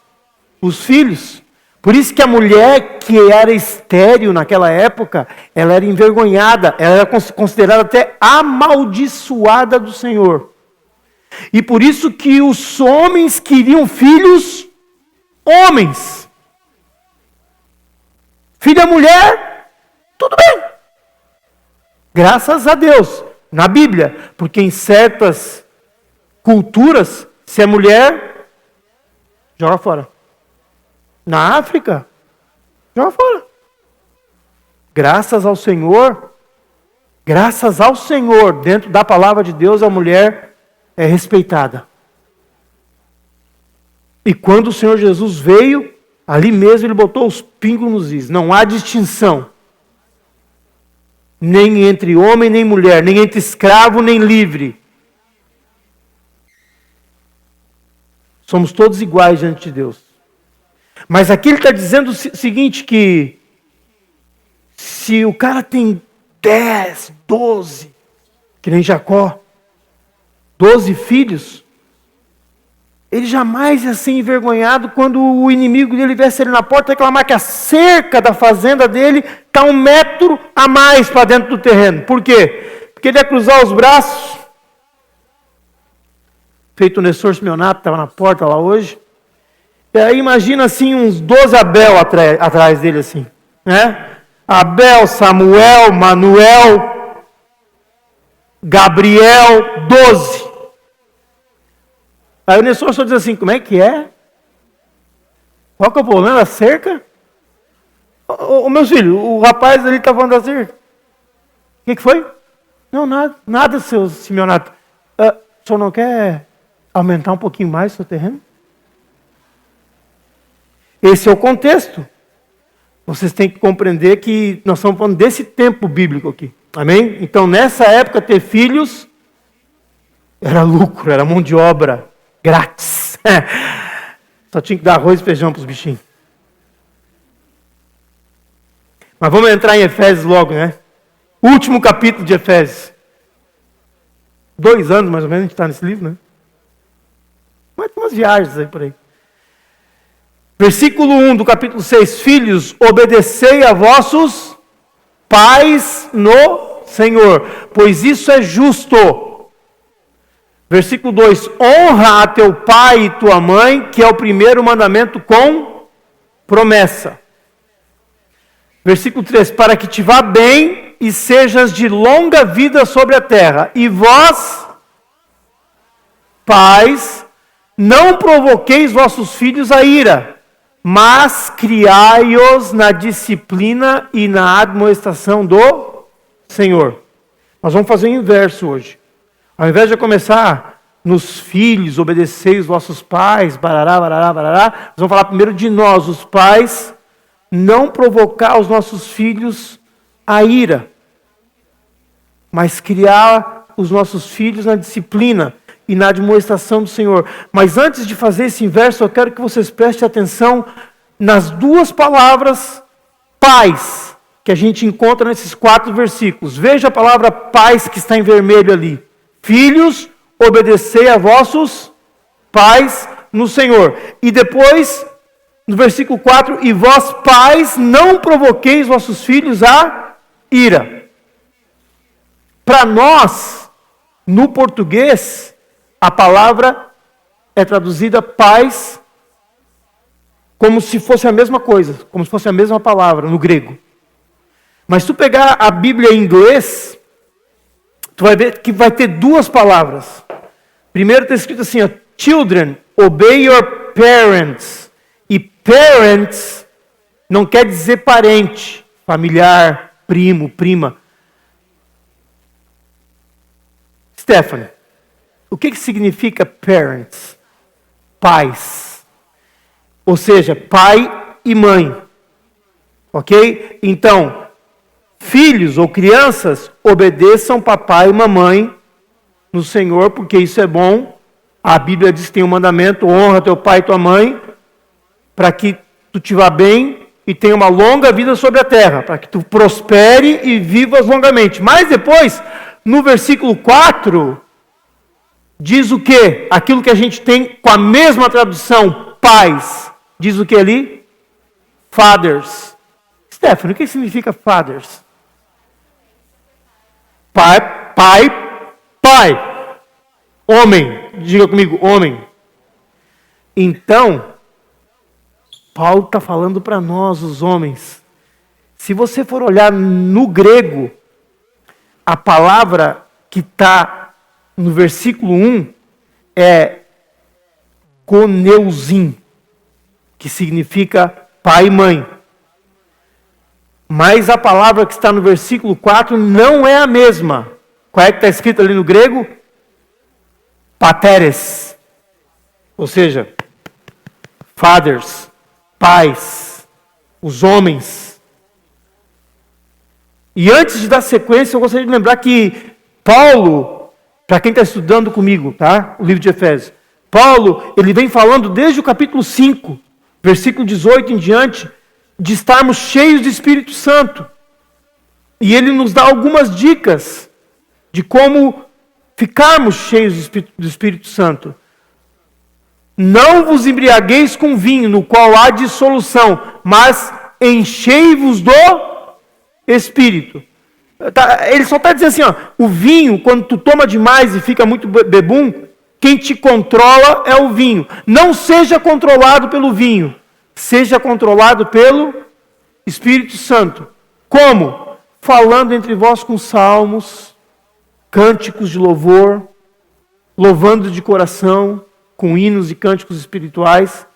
Os filhos. Por isso que a mulher que era estéril naquela época, ela era envergonhada, ela era considerada até amaldiçoada do Senhor. E por isso que os homens queriam filhos homens. Filha mulher, tudo bem. Graças a Deus, na Bíblia, porque em certas culturas, se é mulher, joga fora. Na África, joga fora. Graças ao Senhor, dentro da palavra de Deus, a mulher é respeitada. E quando o Senhor Jesus veio, ali mesmo ele botou os pingos nos is. Não há distinção. Nem entre homem nem mulher, nem entre escravo nem livre. Somos todos iguais diante de Deus. Mas aqui ele está dizendo o seguinte, que se o cara tem 10, 12, que nem Jacó, 12 filhos, ele jamais ia ser envergonhado quando o inimigo dele viesse ele na porta e reclamar que a cerca da fazenda dele está 1 metro a mais para dentro do terreno. Por quê? Porque ele ia cruzar os braços, feito o Nestor Simeonato, estava na porta lá hoje. E aí imagina assim uns 12 Abel atrás dele assim, né? Abel, Samuel, Manuel, Gabriel, 12. Aí o Nestor só diz assim, como é que é? Qual que é o problema da cerca? Ô meus filhos, o rapaz ali está falando da cerca. O que foi? Não, nada, seu Simeonato. O senhor não quer aumentar um pouquinho mais o seu terreno? Esse é o contexto. Vocês têm que compreender que nós estamos falando desse tempo bíblico aqui. Amém? Então, nessa época, ter filhos era lucro, era mão de obra grátis. Só tinha que dar arroz e feijão para os bichinhos. Mas vamos entrar em Efésios logo, né? Último capítulo de Efésios. 2 anos, mais ou menos, a gente está nesse livro, né? Mas tem umas viagens aí por aí. Versículo 1 do capítulo 6. Filhos, obedecei a vossos pais no Senhor, pois isso é justo. Versículo 2. Honra a teu pai e tua mãe, que é o primeiro mandamento com promessa. Versículo 3. Para que te vá bem e sejas de longa vida sobre a terra. E vós, pais, não provoqueis vossos filhos a ira, mas criai-os na disciplina e na admoestação do Senhor. Nós vamos fazer o inverso hoje. Ao invés de começar nos filhos, obedecei os vossos pais, barará, barará, barará, nós vamos falar primeiro de nós, os pais, não provocar os nossos filhos a ira, mas criar os nossos filhos na disciplina e na admoestação do Senhor. Mas antes de fazer esse inverso, eu quero que vocês prestem atenção nas 2 palavras pais, que a gente encontra nesses 4 versículos. Veja a palavra pais que está em vermelho ali. Filhos, obedecei a vossos pais no Senhor. E depois, no versículo 4, e vós pais, não provoqueis vossos filhos a ira. Para nós, no português, a palavra é traduzida pais como se fosse a mesma coisa, como se fosse a mesma palavra no grego. Mas se tu pegar a Bíblia em inglês, tu vai ver que vai ter 2 palavras. Primeiro está escrito assim, ó, children, obey your parents. E parents não quer dizer parente, familiar, primo, prima. Stephanie, o que significa parents? Pais. Ou seja, pai e mãe. Ok? Então, filhos ou crianças, obedeçam papai e mamãe no Senhor, porque isso é bom. A Bíblia diz que tem um mandamento, honra teu pai e tua mãe, para que tu te vá bem e tenha uma longa vida sobre a terra, para que tu prospere e vivas longamente. Mas depois, no versículo 4, diz o quê? Aquilo que a gente tem com a mesma tradução, pais. Diz o que ali? Fathers. Stephanie, o que significa fathers? Pai. Homem. Diga comigo, homem. Então, Paulo está falando para nós, os homens. Se você for olhar no grego, a palavra que está no versículo 1 é koneusin, que significa pai e mãe. Mas a palavra que está no versículo 4 não é a mesma. Qual é que está escrito ali no grego? Pateres. Ou seja, fathers, pais, os homens. E antes de dar sequência, eu gostaria de lembrar que Paulo, para quem está estudando comigo, tá? O livro de Efésios, Paulo, ele vem falando desde o capítulo 5, versículo 18 em diante, de estarmos cheios de Espírito Santo. E ele nos dá algumas dicas de como ficarmos cheios do Espírito Santo. Não vos embriagueis com vinho, no qual há dissolução, mas enchei-vos do Espírito. Ele só está dizendo assim, ó, o vinho, quando tu toma demais e fica muito bebum, quem te controla é o vinho. Não seja controlado pelo vinho, seja controlado pelo Espírito Santo. Como? Falando entre vós com salmos, cânticos de louvor, louvando de coração, com hinos e cânticos espirituais,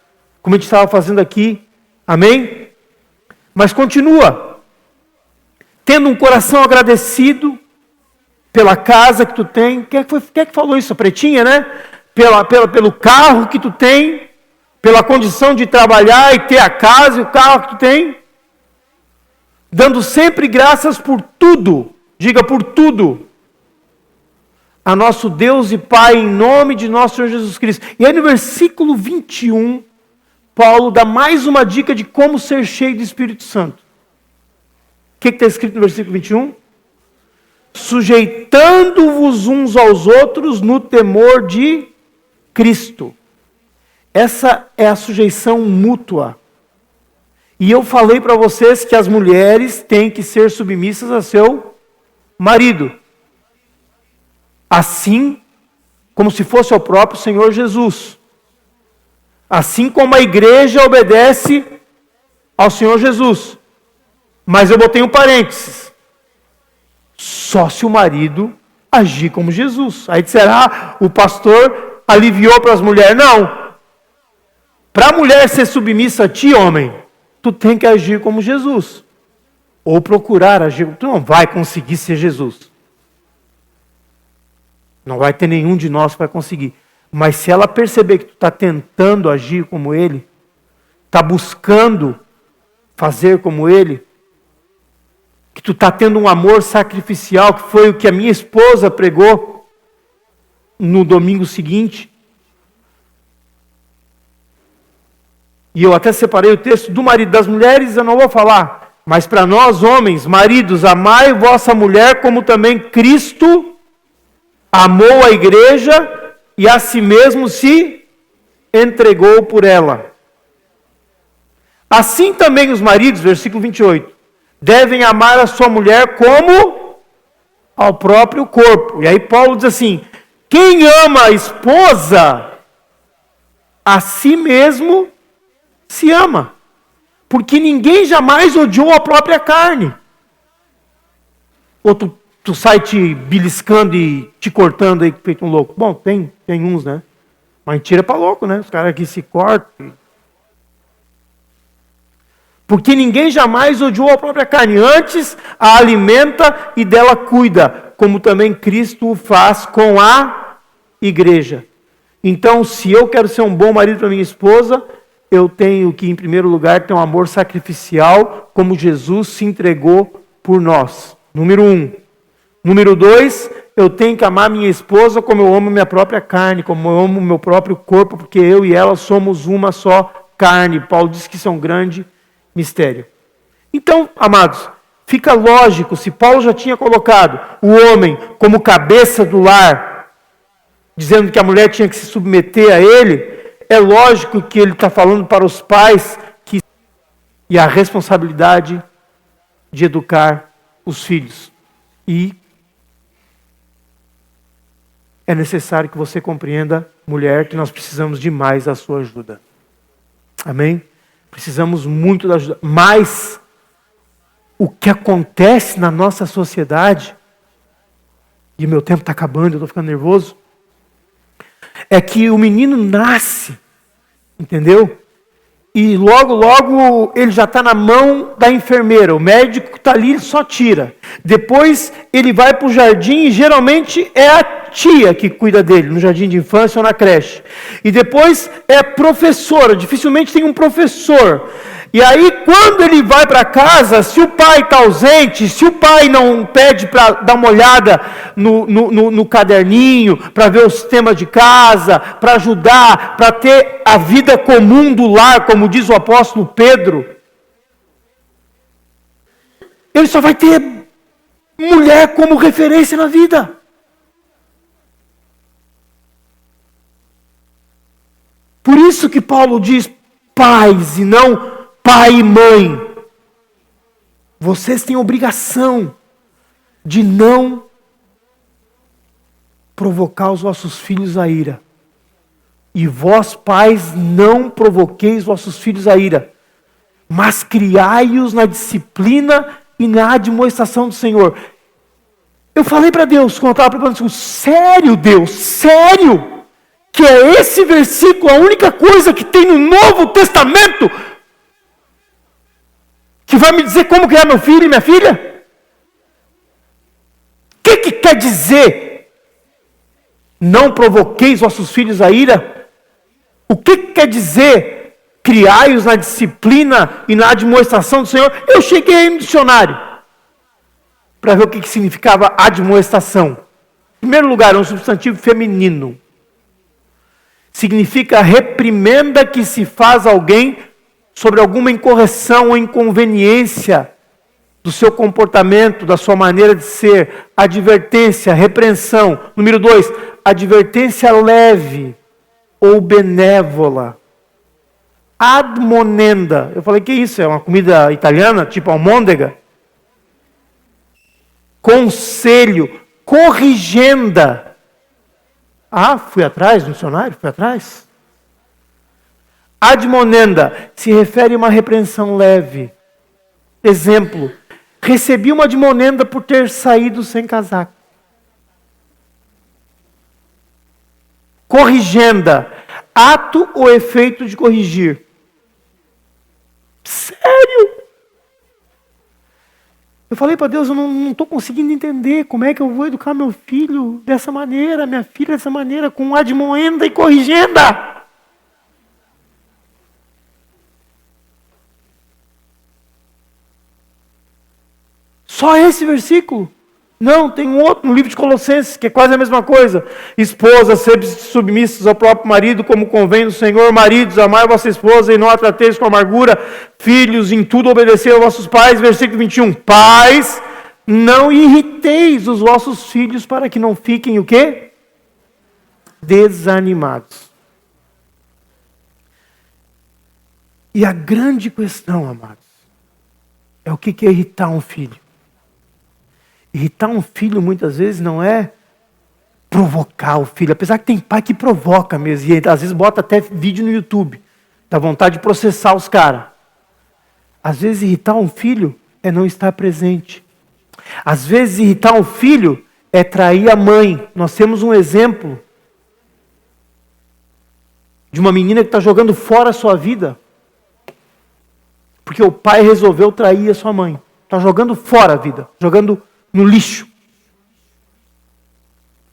como a gente estava fazendo aqui. Amém? Mas continua. Tendo um coração agradecido pela casa que tu tem. Quem é que falou isso? A Pretinha, né? Pelo carro que tu tem, pela condição de trabalhar e ter a casa e o carro que tu tem. Dando sempre graças por tudo. Diga por tudo. A nosso Deus e Pai, em nome de nosso Senhor Jesus Cristo. E aí no versículo 21, Paulo dá mais uma dica de como ser cheio do Espírito Santo. O que está escrito no versículo 21? Sujeitando-vos uns aos outros no temor de Cristo. Essa é a sujeição mútua. E eu falei para vocês que as mulheres têm que ser submissas a seu marido. Assim como se fosse ao próprio Senhor Jesus. Assim como a igreja obedece ao Senhor Jesus. Mas eu botei um parênteses. Só se o marido agir como Jesus. Aí disserá, o pastor aliviou para as mulheres. Não. Para a mulher ser submissa a ti, homem, tu tem que agir como Jesus. Ou procurar agir. Tu não vai conseguir ser Jesus. Não vai ter nenhum de nós que vai conseguir. Mas se ela perceber que tu está tentando agir como ele, está buscando fazer como ele, que tu está tendo um amor sacrificial, que foi o que a minha esposa pregou no domingo seguinte. E eu até separei o texto do marido. Das mulheres eu não vou falar, mas para nós homens, maridos, amai vossa mulher como também Cristo amou a igreja e a si mesmo se entregou por ela. Assim também os maridos, versículo 28, devem amar a sua mulher como ao próprio corpo. E aí Paulo diz assim, quem ama a esposa, a si mesmo se ama. Porque ninguém jamais odiou a própria carne. Ou tu sai te beliscando e te cortando aí, feito um louco. Bom, tem uns, né? Mas tira para louco, né? Os caras aqui se cortam. Porque ninguém jamais odiou a própria carne. Antes a alimenta e dela cuida. Como também Cristo o faz com a igreja. Então, se eu quero ser um bom marido para minha esposa, eu tenho que, em primeiro lugar, ter um amor sacrificial, como Jesus se entregou por nós. Número 1. Número 2, eu tenho que amar minha esposa como eu amo minha própria carne, como eu amo meu próprio corpo, porque eu e ela somos uma só carne. Paulo diz que isso é um grande mistério. Então, amados, fica lógico, se Paulo já tinha colocado o homem como cabeça do lar, dizendo que a mulher tinha que se submeter a ele, é lógico que ele está falando para os pais e a responsabilidade de educar os filhos. E é necessário que você compreenda, mulher, que nós precisamos demais da sua ajuda. Amém? Precisamos muito da ajuda. Mas o que acontece na nossa sociedade, e meu tempo está acabando, eu estou ficando nervoso, é que o menino nasce, entendeu? E logo ele já está na mão da enfermeira. O médico está ali, ele só tira. Depois ele vai para o jardim e geralmente é a tia que cuida dele, no jardim de infância ou na creche. E depois é a professora, dificilmente tem um professor. E aí quando ele vai para casa, se o pai está ausente, se o pai não pede para dar uma olhada no caderninho, para ver os temas de casa, para ajudar, para ter a vida comum do lar, como diz o apóstolo Pedro, ele só vai ter mulher como referência na vida. Por isso que Paulo diz pais e não pai e mãe. Vocês têm obrigação de não provocar os vossos filhos a ira. E vós, pais, não provoqueis vossos filhos a ira, mas criai-os na disciplina e na admoestação do Senhor. Eu falei para Deus, quando eu estava preparando isso, sério, Deus, sério? Que é esse versículo a única coisa que tem no Novo Testamento que vai me dizer como criar meu filho e minha filha? O que quer dizer? Não provoqueis vossos filhos a ira? O que quer dizer? Criai-os na disciplina e na admoestação do Senhor? Eu cheguei aí no dicionário para ver o que significava admoestação. Em primeiro lugar, é um substantivo feminino. Significa reprimenda que se faz a alguém sobre alguma incorreção ou inconveniência do seu comportamento, da sua maneira de ser. Advertência, repreensão. Número 2, advertência leve ou benévola. Admonenda. Eu falei, que isso? É uma comida italiana, tipo almôndega? Conselho, corrigenda. Ah, fui atrás no dicionário? Fui atrás? Admonenda se refere a uma repreensão leve. Exemplo, recebi uma admonenda por ter saído sem casaco. Corrigenda, ato ou efeito de corrigir. Sério? Eu falei para Deus, eu não estou conseguindo entender como é que eu vou educar meu filho dessa maneira, minha filha dessa maneira, com admoenda e corrigenda. Só esse versículo? Não, tem um outro no livro de Colossenses, que é quase a mesma coisa. Esposas, sede submissas ao próprio marido, como convém no Senhor. Maridos, amai a vossa esposa e não a trateis com amargura. Filhos, em tudo obedecei aos vossos pais. Versículo 21. Pais, não irriteis os vossos filhos para que não fiquem o quê? Desanimados. E a grande questão, amados, é o que é irritar um filho. Irritar um filho, muitas vezes, não é provocar o filho. Apesar que tem pai que provoca mesmo. E às vezes bota até vídeo no YouTube. Dá vontade de processar os caras. Às vezes, irritar um filho é não estar presente. Às vezes, irritar um filho é trair a mãe. Nós temos um exemplo de uma menina que está jogando fora a sua vida. Porque o pai resolveu trair a sua mãe. Está jogando fora a vida. Jogando no lixo.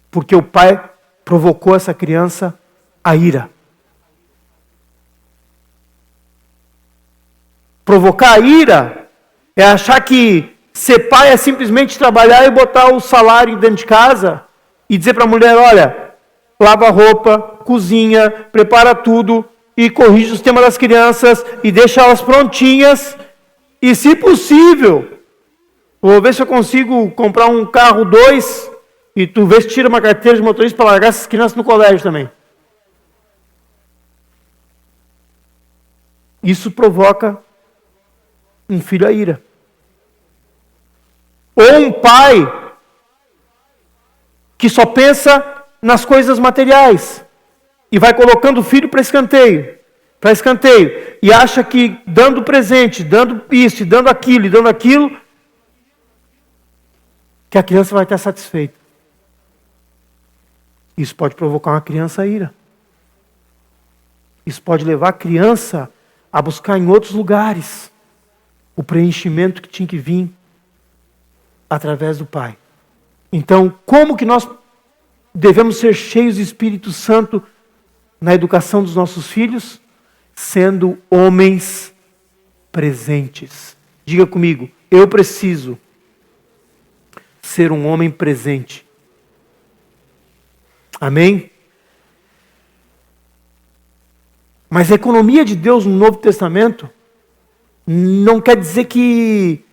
Porque o pai provocou essa criança a ira. Provocar a ira é achar que ser pai é simplesmente trabalhar e botar o salário dentro de casa e dizer para a mulher, olha, lava a roupa, cozinha, prepara tudo e corrige os temas das crianças e deixa elas prontinhas e, se possível, Vou ver se eu consigo comprar um carro 2 e tu vê se tira uma carteira de motorista para largar essas crianças no colégio também. Isso provoca um filho à ira. Ou um pai que só pensa nas coisas materiais e vai colocando o filho para escanteio, e acha que dando presente, dando isso, dando aquilo, que a criança vai estar satisfeita. Isso pode provocar uma criança à ira. Isso pode levar a criança a buscar em outros lugares o preenchimento que tinha que vir através do pai. Então, como que nós devemos ser cheios do Espírito Santo na educação dos nossos filhos? Sendo homens presentes. Diga comigo, eu preciso ser um homem presente. Amém? Mas a economia de Deus no Novo Testamento não quer dizer que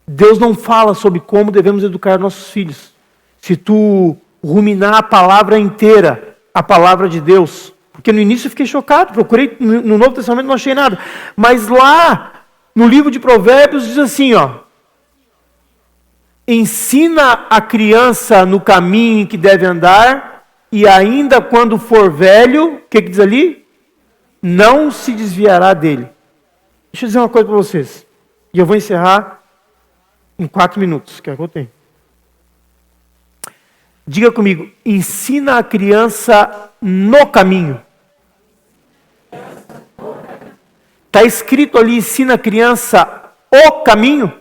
Deus não fala sobre como devemos educar nossos filhos. Se tu ruminar a palavra inteira, a palavra de Deus, porque no início eu fiquei chocado, procurei no Novo Testamento, não achei nada. Mas lá, no livro de Provérbios, diz assim, ó: ensina a criança no caminho em que deve andar, e ainda quando for velho, o que diz ali? Não se desviará dele. Deixa eu dizer uma coisa para vocês, e eu vou encerrar em 4 minutos, que é o que eu tenho. Diga comigo, ensina a criança no caminho. Está escrito ali, ensina a criança o caminho?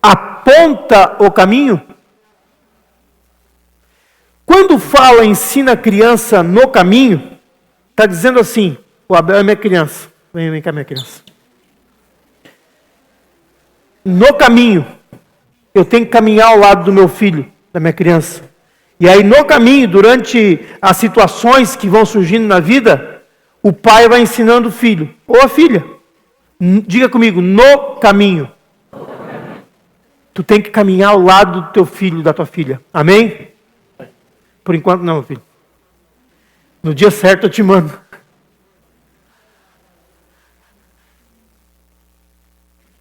Aponta o caminho? Quando fala ensina a criança no caminho, está dizendo assim, o Abel é minha criança. Vem cá, minha criança. No caminho, eu tenho que caminhar ao lado do meu filho, da minha criança. E aí no caminho, durante as situações que vão surgindo na vida, o pai vai ensinando o filho, ou a filha. Diga comigo, no caminho. Tu tem que caminhar ao lado do teu filho, da tua filha. Amém? Por enquanto não, meu filho. No dia certo eu te mando.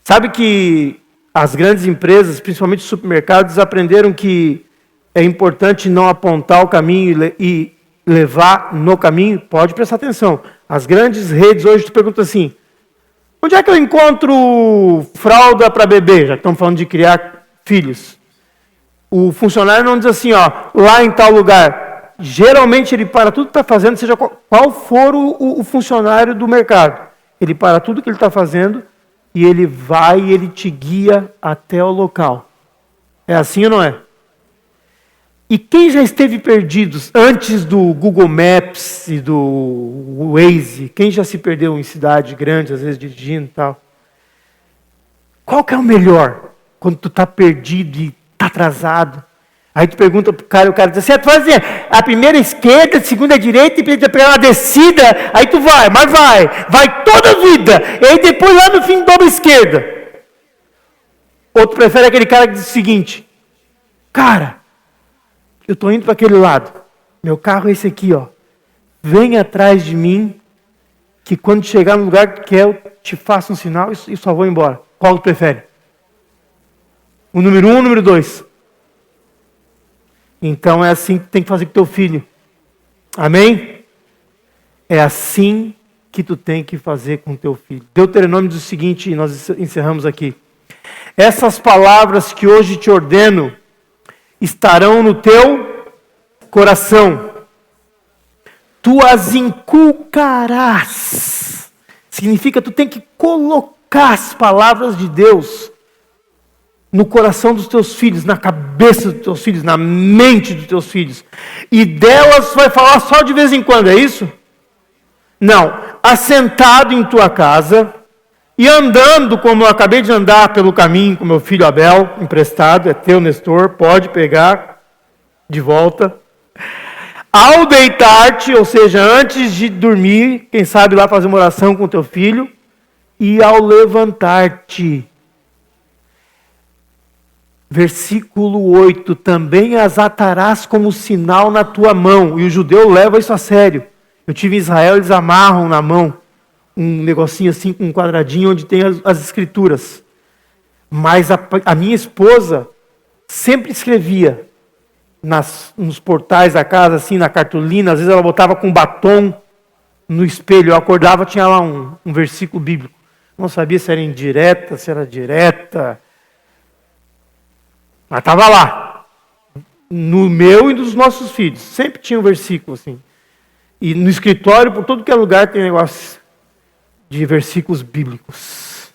Sabe que as grandes empresas, principalmente os supermercados, aprenderam que é importante não apontar o caminho e levar no caminho? Pode prestar atenção. As grandes redes hoje, tu pergunta assim, onde é que eu encontro fralda para bebê? Já que estamos falando de criar filhos. O funcionário não diz assim, ó, lá em tal lugar. Geralmente ele para tudo que está fazendo, seja qual for o funcionário do mercado. Ele para tudo que ele está fazendo e ele vai e ele te guia até o local. É assim ou não é? E quem já esteve perdido antes do Google Maps e do Waze? Quem já se perdeu em cidade grande, às vezes dirigindo e tal? Qual que é o melhor? Quando tu está perdido e está atrasado. Aí tu pergunta para o cara, e o cara diz assim, tu vai fazer a primeira esquerda, a segunda direita, e pegar uma descida, aí tu vai, mas vai toda a vida, e aí depois lá no fim dobra a esquerda. Outro prefere aquele cara que diz o seguinte, cara, eu estou indo para aquele lado, meu carro é esse aqui, ó, vem atrás de mim, que quando chegar no lugar que quer, eu te faço um sinal e só vou embora. Qual tu prefere? O número 1 ou o número 2? Então é assim que tem que fazer com teu filho. Amém? É assim que tu tem que fazer com teu filho. Deuteronômio diz o seguinte, e nós encerramos aqui. Essas palavras que hoje te ordeno estarão no teu coração. Tu as inculcarás. Significa tu tem que colocar as palavras de Deus no coração dos teus filhos, na cabeça dos teus filhos, na mente dos teus filhos. E delas vai falar só de vez em quando, é isso? Não. Assentado em tua casa e andando como eu acabei de andar pelo caminho com meu filho Abel, emprestado, é teu, Nestor, pode pegar de volta. Ao deitar-te, ou seja, antes de dormir, quem sabe lá fazer uma oração com teu filho, e ao levantar-te. Versículo 8, também as atarás como sinal na tua mão. E o judeu leva isso a sério. Eu tive em Israel, eles amarram na mão um negocinho assim, um quadradinho onde tem as escrituras. Mas a minha esposa sempre escrevia nos portais da casa, assim, na cartolina. Às vezes ela botava com batom no espelho. Eu acordava, tinha lá um versículo bíblico. Não sabia se era indireta, se era direta. Mas estava lá. No meu e dos nossos filhos. Sempre tinha um versículo assim. E no escritório, por todo que é lugar, tem negócio de versículos bíblicos.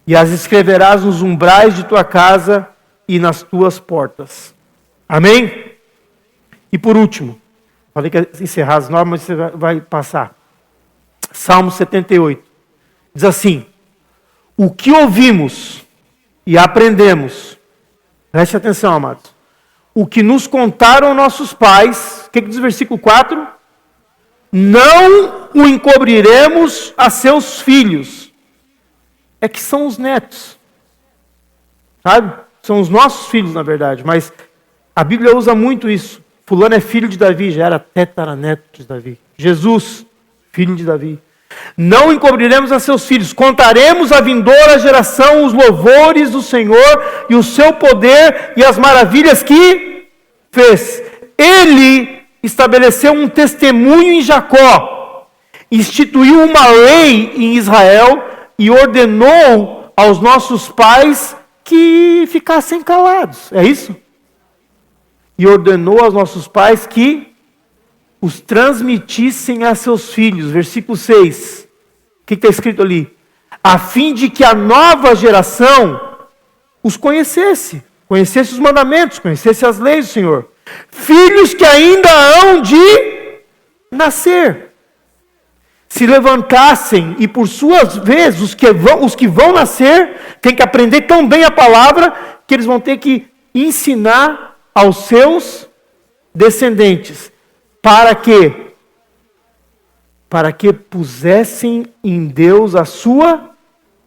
E as escreverás nos umbrais de tua casa e nas tuas portas. Amém? E por último, falei que ia encerrar as normas, mas você vai passar. Salmo 78. Diz assim: o que ouvimos e aprendemos, preste atenção, amados, o que nos contaram nossos pais, o que diz o versículo 4? Não o encobriremos a seus filhos. É que são os netos. Sabe? São os nossos filhos, na verdade. Mas a Bíblia usa muito isso. Fulano é filho de Davi, já era tetaraneto de Davi. Jesus, filho de Davi. Não encobriremos a seus filhos. Contaremos à vindoura geração os louvores do Senhor e o seu poder e as maravilhas que fez. Ele estabeleceu um testemunho em Jacó, instituiu uma lei em Israel e ordenou aos nossos pais que ficassem calados. É isso? E ordenou aos nossos pais que os transmitissem a seus filhos. Versículo 6. O que está escrito ali? A fim de que a nova geração os conhecesse os mandamentos, conhecesse as leis do Senhor. Filhos que ainda hão de nascer, se levantassem, e por suas vezes os que vão nascer têm que aprender tão bem a palavra que eles vão ter que ensinar aos seus descendentes. Para quê? Para que pusessem em Deus a sua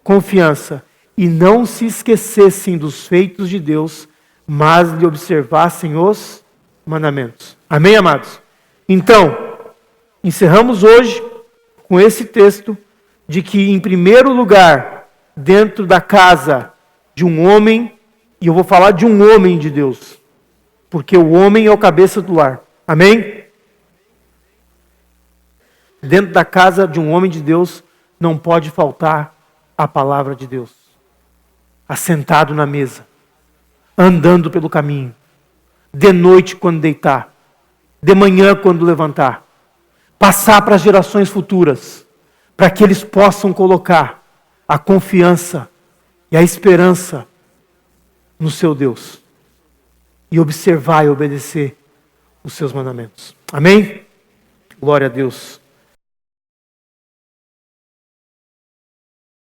confiança e não se esquecessem dos feitos de Deus, mas lhe observassem os mandamentos. Amém, amados? Então, encerramos hoje com esse texto de que, em primeiro lugar, dentro da casa de um homem, e eu vou falar de um homem de Deus, porque o homem é o cabeça do lar. Amém? Dentro da casa de um homem de Deus, não pode faltar a palavra de Deus. Assentado na mesa, andando pelo caminho, de noite quando deitar, de manhã quando levantar, passar para as gerações futuras, para que eles possam colocar a confiança e a esperança no seu Deus, e observar e obedecer os seus mandamentos. Amém? Glória a Deus.